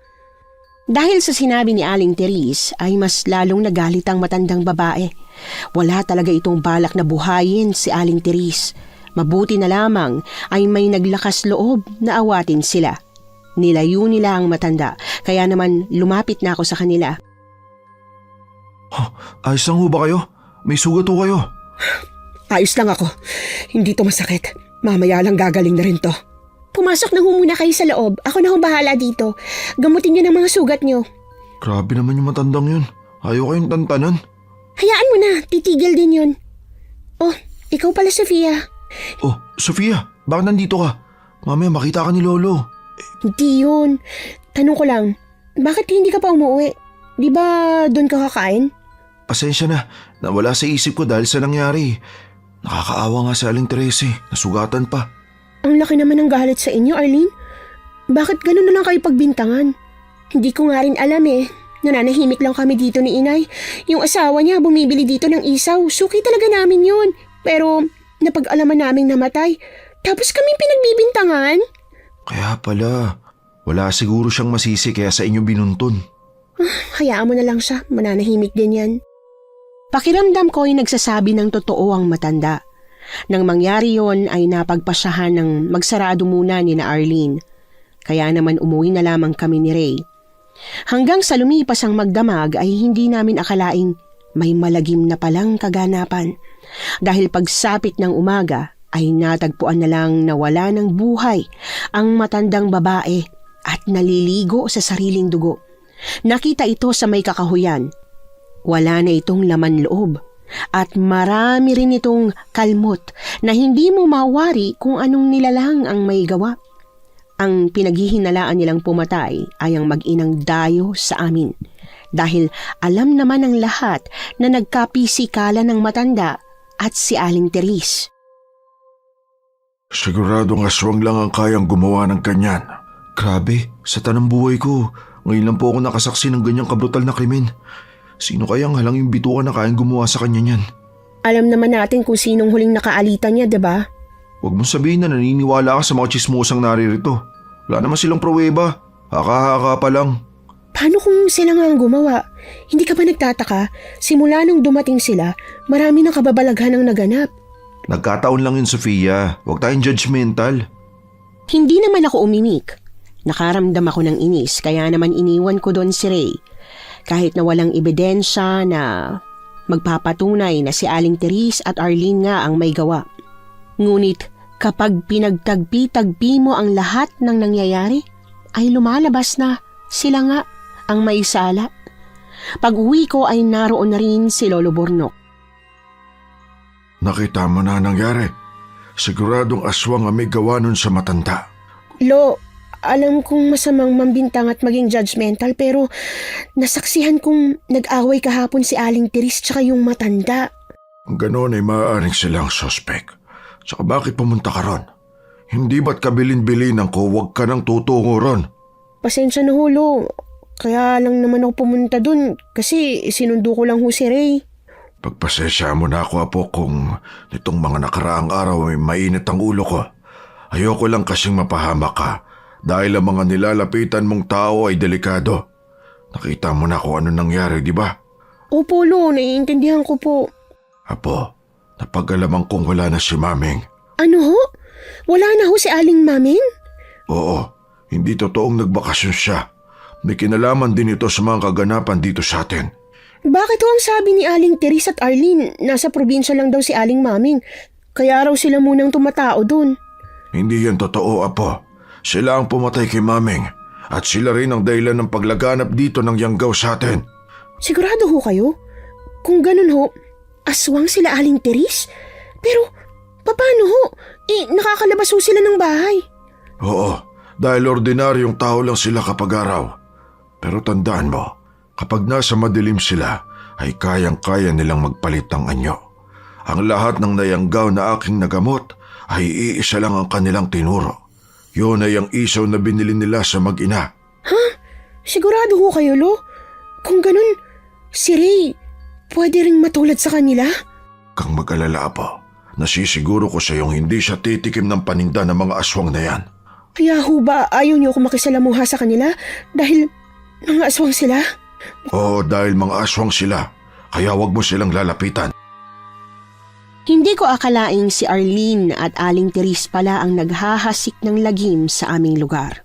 Dahil sa sinabi ni Aling Teresa ay mas lalong nagalit ang matandang babae. Wala talaga itong balak na buhayin si Aling Teresa. Mabuti na lamang ay may naglakas loob na awatin sila. Nilayo nila ang matanda, kaya naman lumapit na ako sa kanila. Ayos lang ho ba kayo? May sugat ho kayo? Ayos lang ako. Hindi to masakit. Mamaya lang gagaling na rin to. Pumasok na muna kayo sa loob. Ako na bahala dito. Gamutin niyo ng mga sugat niyo. Grabe naman yung matandang yun. Ayaw kayong tantanan. Hayaan mo na, titigil din yun. Oh, ikaw pala, Sofia. Oh, Sofia, bakit nandito ka? Mamaya makita ka ni Lolo. Hindi yun. Tanong ko lang, bakit hindi ka pa umuwi? Di ba doon ka kakain? Pasensya na, nawala sa isip ko dahil sa nangyari. Nakakaawa nga si Aling Teresa, nasugatan pa. Ang laki naman ng galit sa inyo, Arlene. Bakit ganun na lang kayo pagbintangan? Hindi ko nga rin alam eh. Nananahimik lang kami dito ni Inay. Yung asawa niya bumibili dito ng isaw. Suki talaga namin yun. Pero napag-alaman naming namatay. Tapos kami pinagbibintangan? Kaya pala, wala siguro siyang masisi kaya sa inyo binuntun. Hayaan mo na lang siya, mananahimik din yan. Pakiramdam ko ay nagsasabi ng totoo ang matanda. Nang mangyari yon ay napagpasyahan ng magsarado muna ni na Arlene. Kaya naman umuwi na lamang kami ni Ray. Hanggang sa lumipas ang magdamag ay hindi namin akalaing may malagim na palang kaganapan. Dahil pagsapit ng umaga ay natagpuan na lang na wala ng buhay ang matandang babae at naliligo sa sariling dugo. Nakita ito sa may kakahuyan. Wala na itong laman loob at marami rin itong kalmot na hindi mo mawari kung anong nilalang ang may gawa. Ang pinaghihinalaan nilang pumatay ay ang mag-inang dayo sa amin dahil alam naman ng lahat na nagkapisikalan ng matanda at si Aling Teres. Siguradong aswang lang ang kayang gumawa ng ganyan. Grabe, sa tanang buhay ko, ngayon lang po ako nakasaksi ng ganyang kabrutal na krimen. Sino kayang halang yung bituka na kayang gumawa sa kanya niyan? Alam naman natin kung sinong huling nakaalitan niya, diba? Huwag mong sabihin na naniniwala ka sa mga chismosang naririto. Wala naman silang pruweba. Haka-haka pa lang. Paano kung sila nga ang gumawa? Hindi ka ba nagtataka? Simula nung dumating sila, marami ng kababalaghan ang naganap. Nagkataon lang yun, Sofia. Huwag tayong judgmental. Hindi naman ako umimik. Nakaramdam ako ng inis kaya naman iniwan ko doon si Ray. Kahit na walang ebidensya na magpapatunay na si Aling Teres at Arlene nga ang may gawa. Ngunit kapag pinagtagpi-tagpi mo ang lahat ng nangyayari, ay lumalabas na sila nga ang may sala. Pag-uwi ko ay naroon na rin si Lolo Bornok. Nakita mo na nangyari. Siguradong aswang ang may gawa nun sa matanda. Lo, alam kong masamang mambintang at maging judgmental pero nasaksihan kong nag-away kahapon si Aling Teres tsaka yung matanda. Kung gano'n ay maaaring silang sospek. Tsaka bakit pumunta ka ron? Hindi ba't kabilin-bilinan ko huwag ka nang tutungo ron? Pasensya na ho, Lo. Kaya lang naman ako pumunta dun kasi sinundo ko lang ho si Ray. Pagpasensya mo na ako, Apo, kung nitong mga nakaraang araw ay mainit ang ulo ko. Ayoko lang kasing mapahamak ka dahil ang mga nilalapitan mong tao ay delikado. Nakita mo na kung ano nangyari, di ba? Opo, Lo. Naiintindihan ko po. Apo, napag-alamang kong wala na si Maming. Ano ho? Wala na ho si Aling Maming? Oo, hindi totoong nagbakasyon siya. May kinalaman din ito sa mga kaganapan dito sa atin. Bakit ho ang sabi ni Aling Teres at Arlene nasa probinsya lang daw si Aling Maming? Kaya raw sila munang tumatao dun. Hindi yan totoo, Apo. Sila ang pumatay kay Maming at sila rin ang dahilan ng paglaganap dito ng yanggaw sa atin. Sigurado ho kayo? Kung ganun ho, aswang sila Aling Teres? Pero paano ho? Nakakalabas ho sila ng bahay. Oo, dahil ordinaryong tao lang sila kapag araw. Pero tandaan mo, kapag nasa madilim sila, ay kayang-kaya nilang magpalit ng anyo. Ang lahat ng nayanggaw na aking nagamot ay iisa lang ang kanilang tinuro. Yun ay ang isaw na binili nila sa mag-ina. Ha? Sigurado ho kayo, Lo? Kung ganun, si Ray, pwede ring matulad sa kanila? Kang mag-alala, Apo. Nasisiguro ko sa iyong hindi siya titikim ng paninda ng mga aswang na yan. Kaya ho ba ayaw niyo ako makisalamuha sa kanila dahil mga aswang sila? Oo, dahil mga aswang sila, kaya wag mo silang lalapitan. Hindi ko akalaing si Arlene at Aling Teres pala ang naghahasik ng lagim sa aming lugar.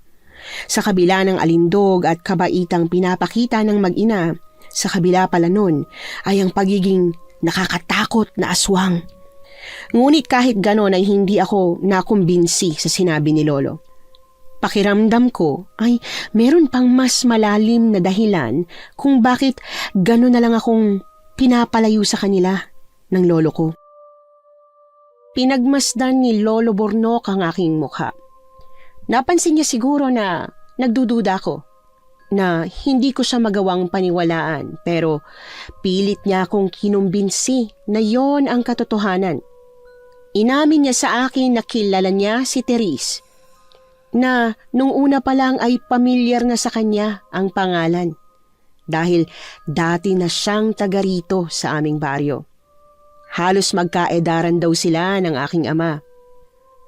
Sa kabila ng alindog at kabaitang pinapakita ng mag-ina, sa kabila pala nun ay ang pagiging nakakatakot na aswang. Ngunit kahit ganon ay hindi ako nakumbinsi sa sinabi ni Lolo. Pakiramdam ko ay meron pang mas malalim na dahilan kung bakit ganon na lang akong pinapalayo sa kanila ng lolo ko. Pinagmasdan ni Lolo Bornok ang aking mukha. Napansin niya siguro na nagdududa ko, na hindi ko siya magawang paniwalaan pero pilit niya akong kinumbinsi na yon ang katotohanan. Inamin niya sa akin na kilala niya si Teres, na nung una pa lang ay pamilyar na sa kanya ang pangalan dahil dati na siyang taga rito sa aming baryo. Halos magkaedaran daw sila ng aking ama.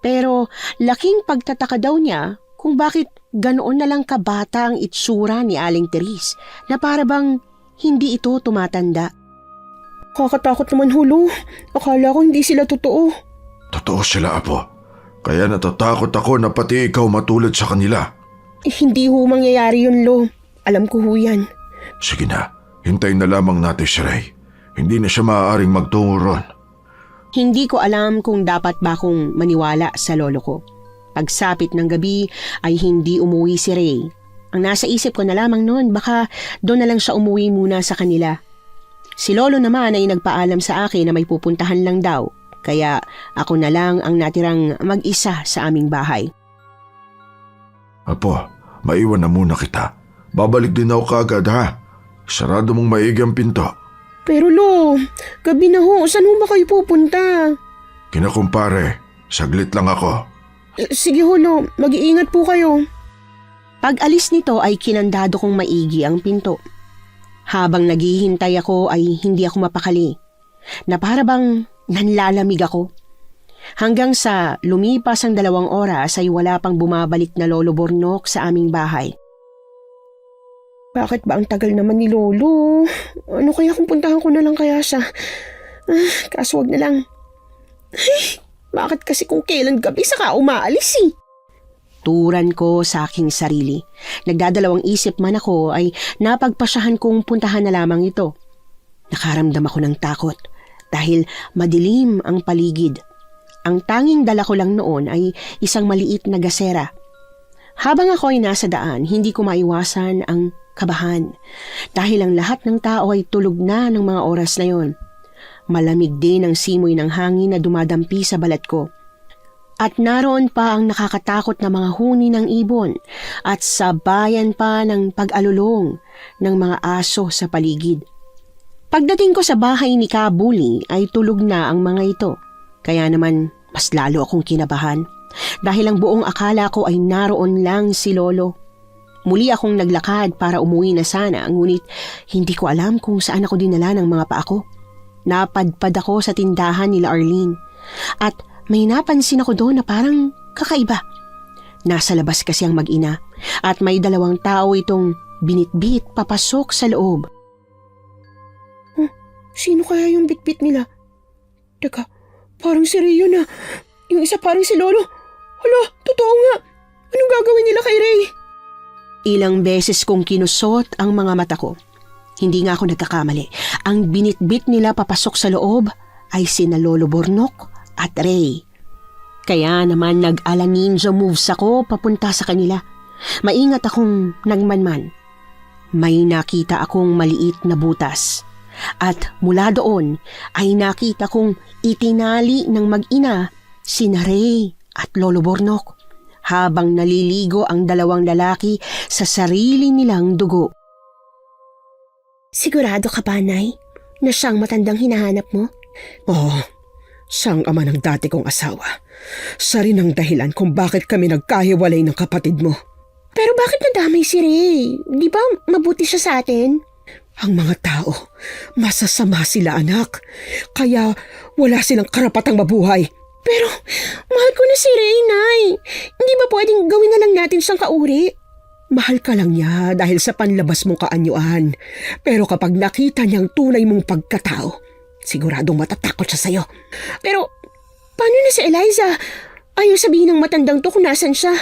Pero laking pagtataka daw niya kung bakit ganoon na lang kabata ang itsura ni Aling Teres na para bang hindi ito tumatanda. Kakatakot naman hulo. Akala ko hindi sila totoo. Totoo sila, Apo. Kaya natatakot ako na pati ikaw matulad sa kanila. Hindi ho mangyayari yun, Lo. Alam ko ho yan. Sige na, hintayin na lamang natin si Ray. Hindi na siya maaaring magtungo ron. Hindi ko alam kung dapat ba akong maniwala sa lolo ko. Pagsapit ng gabi ay hindi umuwi si Ray. Ang nasa isip ko na lamang noon, baka doon na lang siya umuwi muna sa kanila. Si lolo naman ay nagpaalam sa akin na may pupuntahan lang daw, kaya ako na lang ang natirang mag-isa sa aming bahay. Apo, maiwan na muna kita. Babalik din ako kaagad, ha? Sarado mong maigi ang pinto. Pero Lo, gabi na ho. Saan ho ba kayo pupunta? Kinakumpare, saglit lang ako. Sige ho, Lo. Mag-iingat po kayo. Pag alis nito ay kinandado kong maigi ang pinto. Habang naghihintay ako ay hindi ako mapakali, na para bang nanlalamig ako. Hanggang sa lumipas ang 2 oras ay wala pang bumabalik na Lolo Bornok sa aming bahay. Bakit ba ang tagal naman ni Lolo? Ano kaya kung puntahan ko na lang kaya siya? Kaso wag na lang. Ay, bakit kasi kung kailan gabi saka umaalis eh? Turan ko sa aking sarili. Nagdadalawang isip man ako ay napagpasyahan kong puntahan na lamang ito. Nakaramdam ako ng takot dahil madilim ang paligid. Ang tanging dala ko lang noon ay isang maliit na gasera. Habang ako ay nasa daan, hindi ko maiwasan ang kabahan dahil ang lahat ng tao ay tulog na ng mga oras na yon. Malamig din ang simoy ng hangin na dumadampi sa balat ko. At naroon pa ang nakakatakot na mga huni ng ibon at sabayan pa ng pag-alulong ng mga aso sa paligid. Pagdating ko sa bahay ni Kabuli ay tulog na ang mga ito. Kaya naman mas lalo akong kinabahan dahil ang buong akala ko ay naroon lang si Lolo. Muli akong naglakad para umuwi na sana, ngunit hindi ko alam kung saan ako dinala ng mga paa ko. Napadpad ako sa tindahan nila Arlene at may napansin ako doon na parang kakaiba. Nasa labas kasi ang mag-ina at may 2 tao itong binitbit papasok sa loob. Sino kaya yung bitbit nila? Teka, parang si Ray yun ah. Yung isa parang si Lolo. Hala, totoo nga. Anong gagawin nila kay Ray? Ilang beses kong kinusot ang mga mata ko. Hindi nga ako nagkakamali. Ang binitbit nila papasok sa loob ay sina Lolo Bornok at Ray. Kaya naman nag-ala ninja moves ako papunta sa kanila. Maingat akong nagmanman. May nakita akong maliit na butas. At mula doon ay nakita kong itinali ng mag-ina sina Ray at Lolo Bornok habang naliligo ang 2 lalaki sa sarili nilang dugo. Sigurado ka ba, Nay, na siyang matandang hinahanap mo? Oh, Siyang ama ng dati kong asawa. Siya rin ang dahilan kung bakit kami nagkahiwalay ng kapatid mo. Pero bakit nadamay si Ray? Di ba mabuti siya sa atin? Ang mga tao, masasama sila anak. Kaya wala silang karapatang mabuhay. Pero mahal ko na si Ray, Nay. Hindi ba pwedeng gawin na lang natin siyang kauri? Mahal ka lang niya dahil sa panlabas mong kaanyuan. Pero kapag nakita niyang tunay mong pagkatao, siguradong matatakot siya sa'yo. Pero paano na si Eliza? Ayaw sabihin ng matandang to kung nasan siya.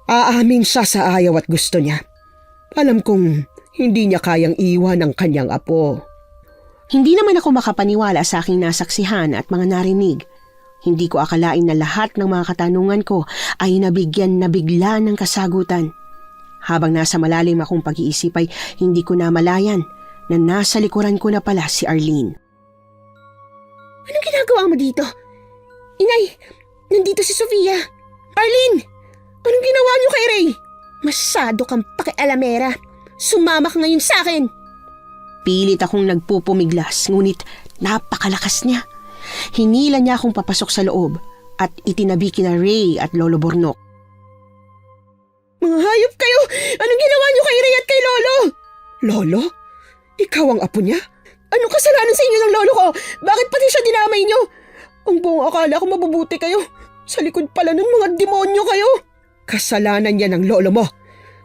Aamin siya sa ayaw at gusto niya. Alam kong hindi niya kayang iwan ang kanyang apo. Hindi naman ako makapaniwala sa aking nasaksihan at mga narinig. Hindi ko akalain na lahat ng mga katanungan ko ay nabigyan na bigla ng kasagutan. Habang nasa malalim akong pag-iisip ay hindi ko namalayan na nasa likuran ko na pala si Arlene. Anong ginagawa mo dito? Inay, nandito si Sofia. Arlene, anong ginawa niyo kay Ray? Masyado kang pakialamera. Sumama ka ngayon sa akin. Pilit akong nagpupumiglas, ngunit napakalakas niya. Hinila niya akong papasok sa loob at itinabi kina Ray at Lolo Bornok. Mga hayop kayo! Anong ginawa niyo kay Ray at kay Lolo? Lolo? Ikaw ang apo niya? Anong kasalanan sa inyo ng lolo ko? Bakit pati siya dinamay niyo? Ang buong akala ko mabubuti kayo. Sa likod pala ng mga demonyo kayo. Kasalanan niya ng lolo mo.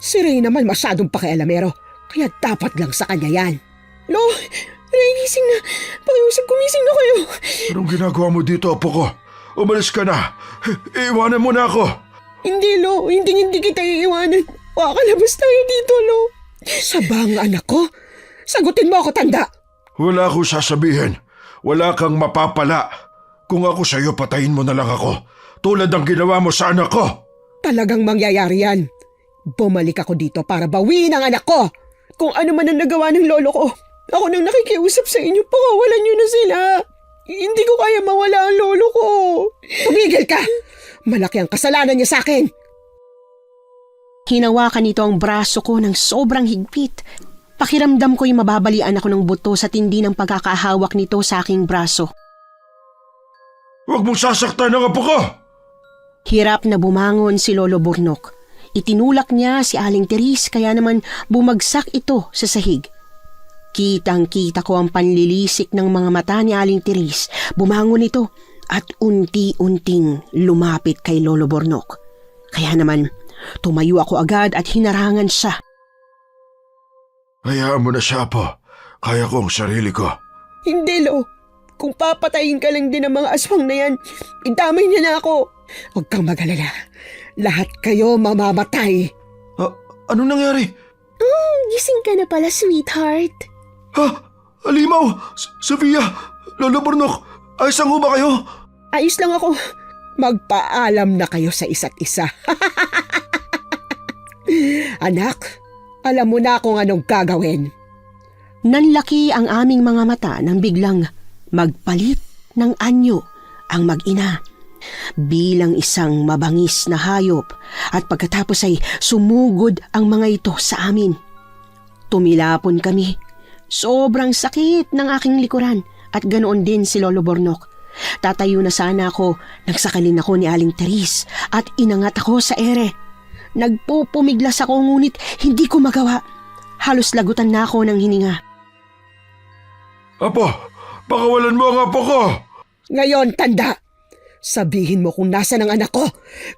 Si Ray naman masyadong pakialamero, kaya dapat lang sa kanya yan. Lo, Ray, gising na. Pakiusap, gumising na kayo. Anong ginagawa mo dito, apo ko? Umalis ka na. Iiwanan mo na ako. Hindi, Lo. Hindi kita iiwanan. Pakalabas tayo dito, Lo. Sabang anak ko, sagutin mo ako, tanda. Wala akong sasabihin. Wala kang mapapala. Kung ako sa'yo, patayin mo na lang ako. Tulad ng ginawa mo sa anak ko. Talagang mangyayari yan. Bumalik ako dito para bawiin ang anak ko. Kung ano man ang nagawa ng lolo ko, ako nang nakikiusap sa inyo, pakawalan niyo na sila. Hindi ko kaya mawala ang lolo ko. Tumigil ka! Malaki ang kasalanan niya sa akin. Hinawakan nito ang braso ko ng sobrang higpit. Pakiramdam ko'y mababalian ako ng buto sa tindi ng pagkakahawak nito sa aking braso. Huwag mong sasaktan ang apo ko! Hirap na bumangon si Lolo Burnok. Itinulak niya si Aling Teres kaya naman bumagsak ito sa sahig. Kitang-kita ko ang panlilisik ng mga mata ni Aling Teres. Bumangon ito at unti-unting lumapit kay Lolo Burnok. Kaya naman tumayo ako agad at hinarangan siya. Hayaan mo na siya, apo. Kaya ko ang sarili ko. Hindi, Lo. Kung papatayin ka lang din ng mga aswang na yan, idamay niya na ako. Huwag kang mag-alala. Lahat kayo mamamatay. Anong nangyari? Gising ka na pala, sweetheart. Ha? Alimaw! Sofia! Lolo Burnok! Ayos ang ba kayo? Ayos lang ako. Magpaalam na kayo sa isa't isa. Anak, alam mo na kung anong gagawin. Nanlaki ang aming mga mata nang biglang magpalit ng anyo ang mag-ina. Bilang isang mabangis na hayop at pagkatapos ay sumugod ang mga ito sa amin. Tumilapon kami. Sobrang sakit ng aking likuran at ganoon din si Lolo Burnok. Tatayo na sana ako, nagsakalin ako ni Aling Teres at inangat ako sa ere. Nagpupumiglas ako ngunit hindi ko magawa. Halos lagutan na ako ng hininga. Apo, pakawalan mo ang apo ko! Ngayon, tanda. Sabihin mo kung nasa ng anak ko.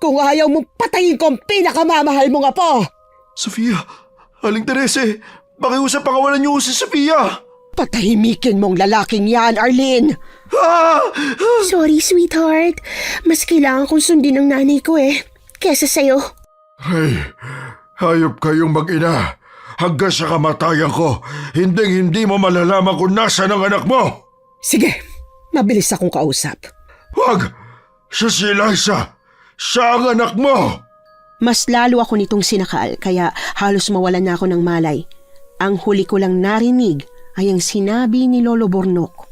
Kung ayaw mong patayin ko ang pinakamamahal mong apo. Sofia, Aling Terese, pakiusap pakawalan niyo si Sofia! Patahimikin mong lalaking yan, Arlene. Sorry, sweetheart. Mas kailangan kong sundin ng nanay ko kesa sa'yo. Ay, hayop kayong mag-ina. Hanggang sa kamatayan ko, hindi mo malalaman kung nasa ng anak mo. Sige, mabilis akong kausap. Wag! Siya si Eliza! Siya ang anak mo! Mas lalo ako nitong sinakal kaya halos mawalan na ako ng malay. Ang huli ko lang narinig ay ang sinabi ni Lolo Burnok.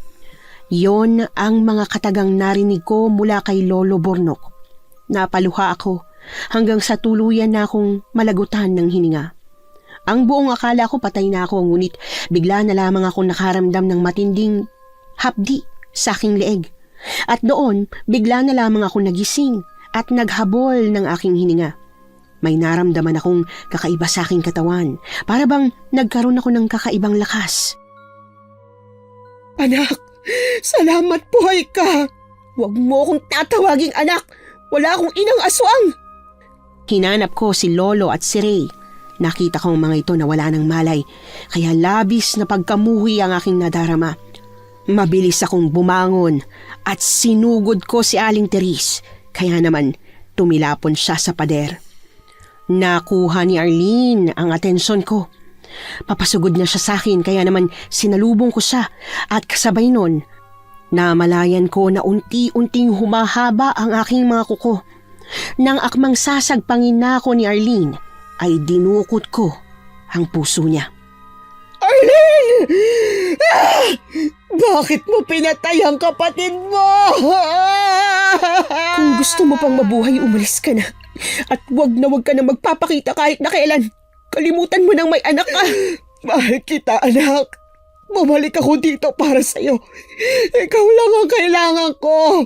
Yon ang mga katagang narinig ko mula kay Lolo Burnok. Napaluha ako hanggang sa tuluyan na akong malagutan ng hininga. Ang buong akala ko patay na ako ngunit bigla na lamang akong nakaramdam ng matinding hapdi sa aking leeg. At doon bigla na lamang ako nagising at naghabol ng aking hininga. May naramdaman akong kakaiba sa aking katawan. Para bang nagkaroon ako ng kakaibang lakas. Anak, salamat buhay ka. Huwag mo akong tatawaging anak. Wala akong inang aswang. Hinanap ko si Lolo at si Ray. Nakita ko ang mga ito na wala ng malay. Kaya labis na pagkamuhi ang aking nadarama. Mabilis akong bumangon at sinugod ko si Aling Teres. Kaya naman tumilapon siya sa pader. Nakuha ni Arlene ang atensyon ko. Papasugod na siya sa akin kaya naman sinalubong ko siya at kasabay nun, namalayan ko na unti-unting humahaba ang aking mga kuko. Nang akmang sasagpangin na ako ni Arlene, ay dinukot ko ang puso niya. Arlene! Bakit mo pinatay ang kapatid mo? Kung gusto mo pang mabuhay, umalis ka na. At wag ka na magpapakita kahit na kailan. Kalimutan mo nang may anak ka. Mahal kita, anak. Bumalik ako dito para sa'yo. Ikaw lang ang kailangan ko.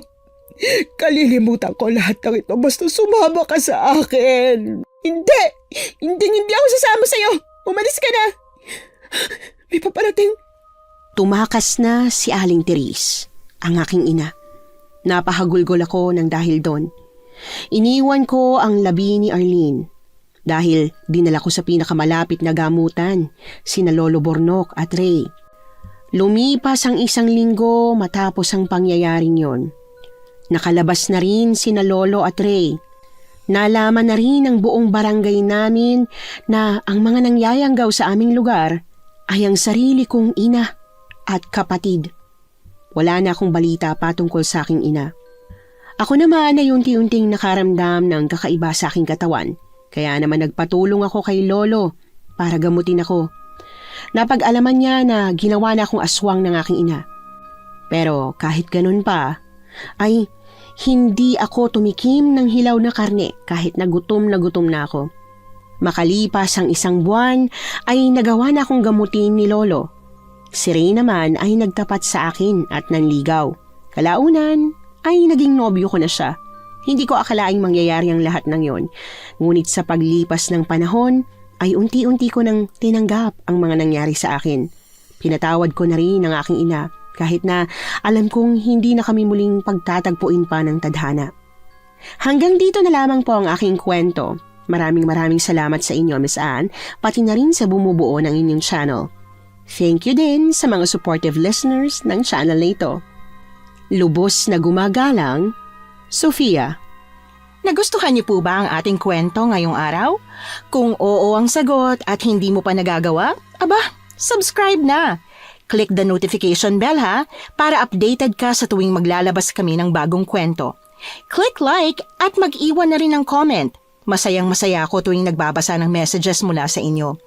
Kalilimutan ko lahat ng ito basta sumama ka sa akin. Hindi! Hindi ako sasama sa'yo. Umalis ka na. May paparating. Tumakas na si Aling Teres, ang aking ina. Napahagulgol ako ng dahil doon. Iniwan ko ang labi ni Arlene dahil dinala ko sa pinakamalapit na gamutan, sina Lolo Bornok at Ray. Lumipas ang 1 linggo matapos ang pangyayaring yon. Nakalabas na rin sina Lolo at Ray. Nalaman na rin ng buong barangay namin na ang mga nangyayanggaw sa aming lugar ay ang sarili kong ina at kapatid. Wala na akong balita patungkol sa aking ina. Ako naman ay unti-unting nakaramdam ng kakaiba sa aking katawan. Kaya naman nagpatulong ako kay Lolo para gamutin ako. Napag-alaman niya na ginawa na akong aswang ng aking ina. Pero kahit ganun pa, ay hindi ako tumikim ng hilaw na karne kahit na gutom na ako. Makalipas ang 1 buwan ay nagawa na akong gamutin ni Lolo. Si Ray naman ay nagtapat sa akin at nanligaw. Kalaunan ay naging nobyo ko na siya. Hindi ko akalaing mangyayari ang lahat ng yon. Ngunit sa paglipas ng panahon, ay unti-unti ko nang tinanggap ang mga nangyari sa akin. Pinatawad ko na rin ang aking ina, kahit na alam kong hindi na kami muling pagtatagpuin pa ng tadhana. Hanggang dito na lamang po ang aking kwento. Maraming salamat sa inyo, Miss Anne, pati na rin sa bumubuo ng inyong channel. Thank you din sa mga supportive listeners ng channel na ito. Lubos na gumagalang, Sofia. Nagustuhan niyo po ba ang ating kwento ngayong araw? Kung oo ang sagot at hindi mo pa nagagawa, subscribe na. Click the notification bell para updated ka sa tuwing maglalabas kami ng bagong kwento. Click like at mag-iwan na rin ng comment. Masayang-masaya ako tuwing nagbabasa ng messages mula sa inyo.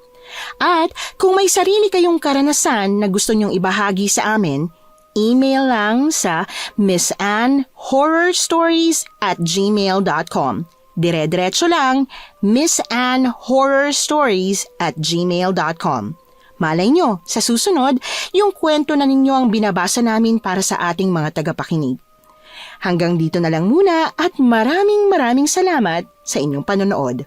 At kung may sarili kayong karanasan na gusto nyong ibahagi sa amin, email lang sa missanhorrorstories@gmail.com. Dire-diretso lang, missanhorrorstories@gmail.com. Malay nyo, sa susunod, yung kwento na ninyo ang binabasa namin para sa ating mga tagapakinig. Hanggang dito na lang muna at maraming salamat sa inyong panonood.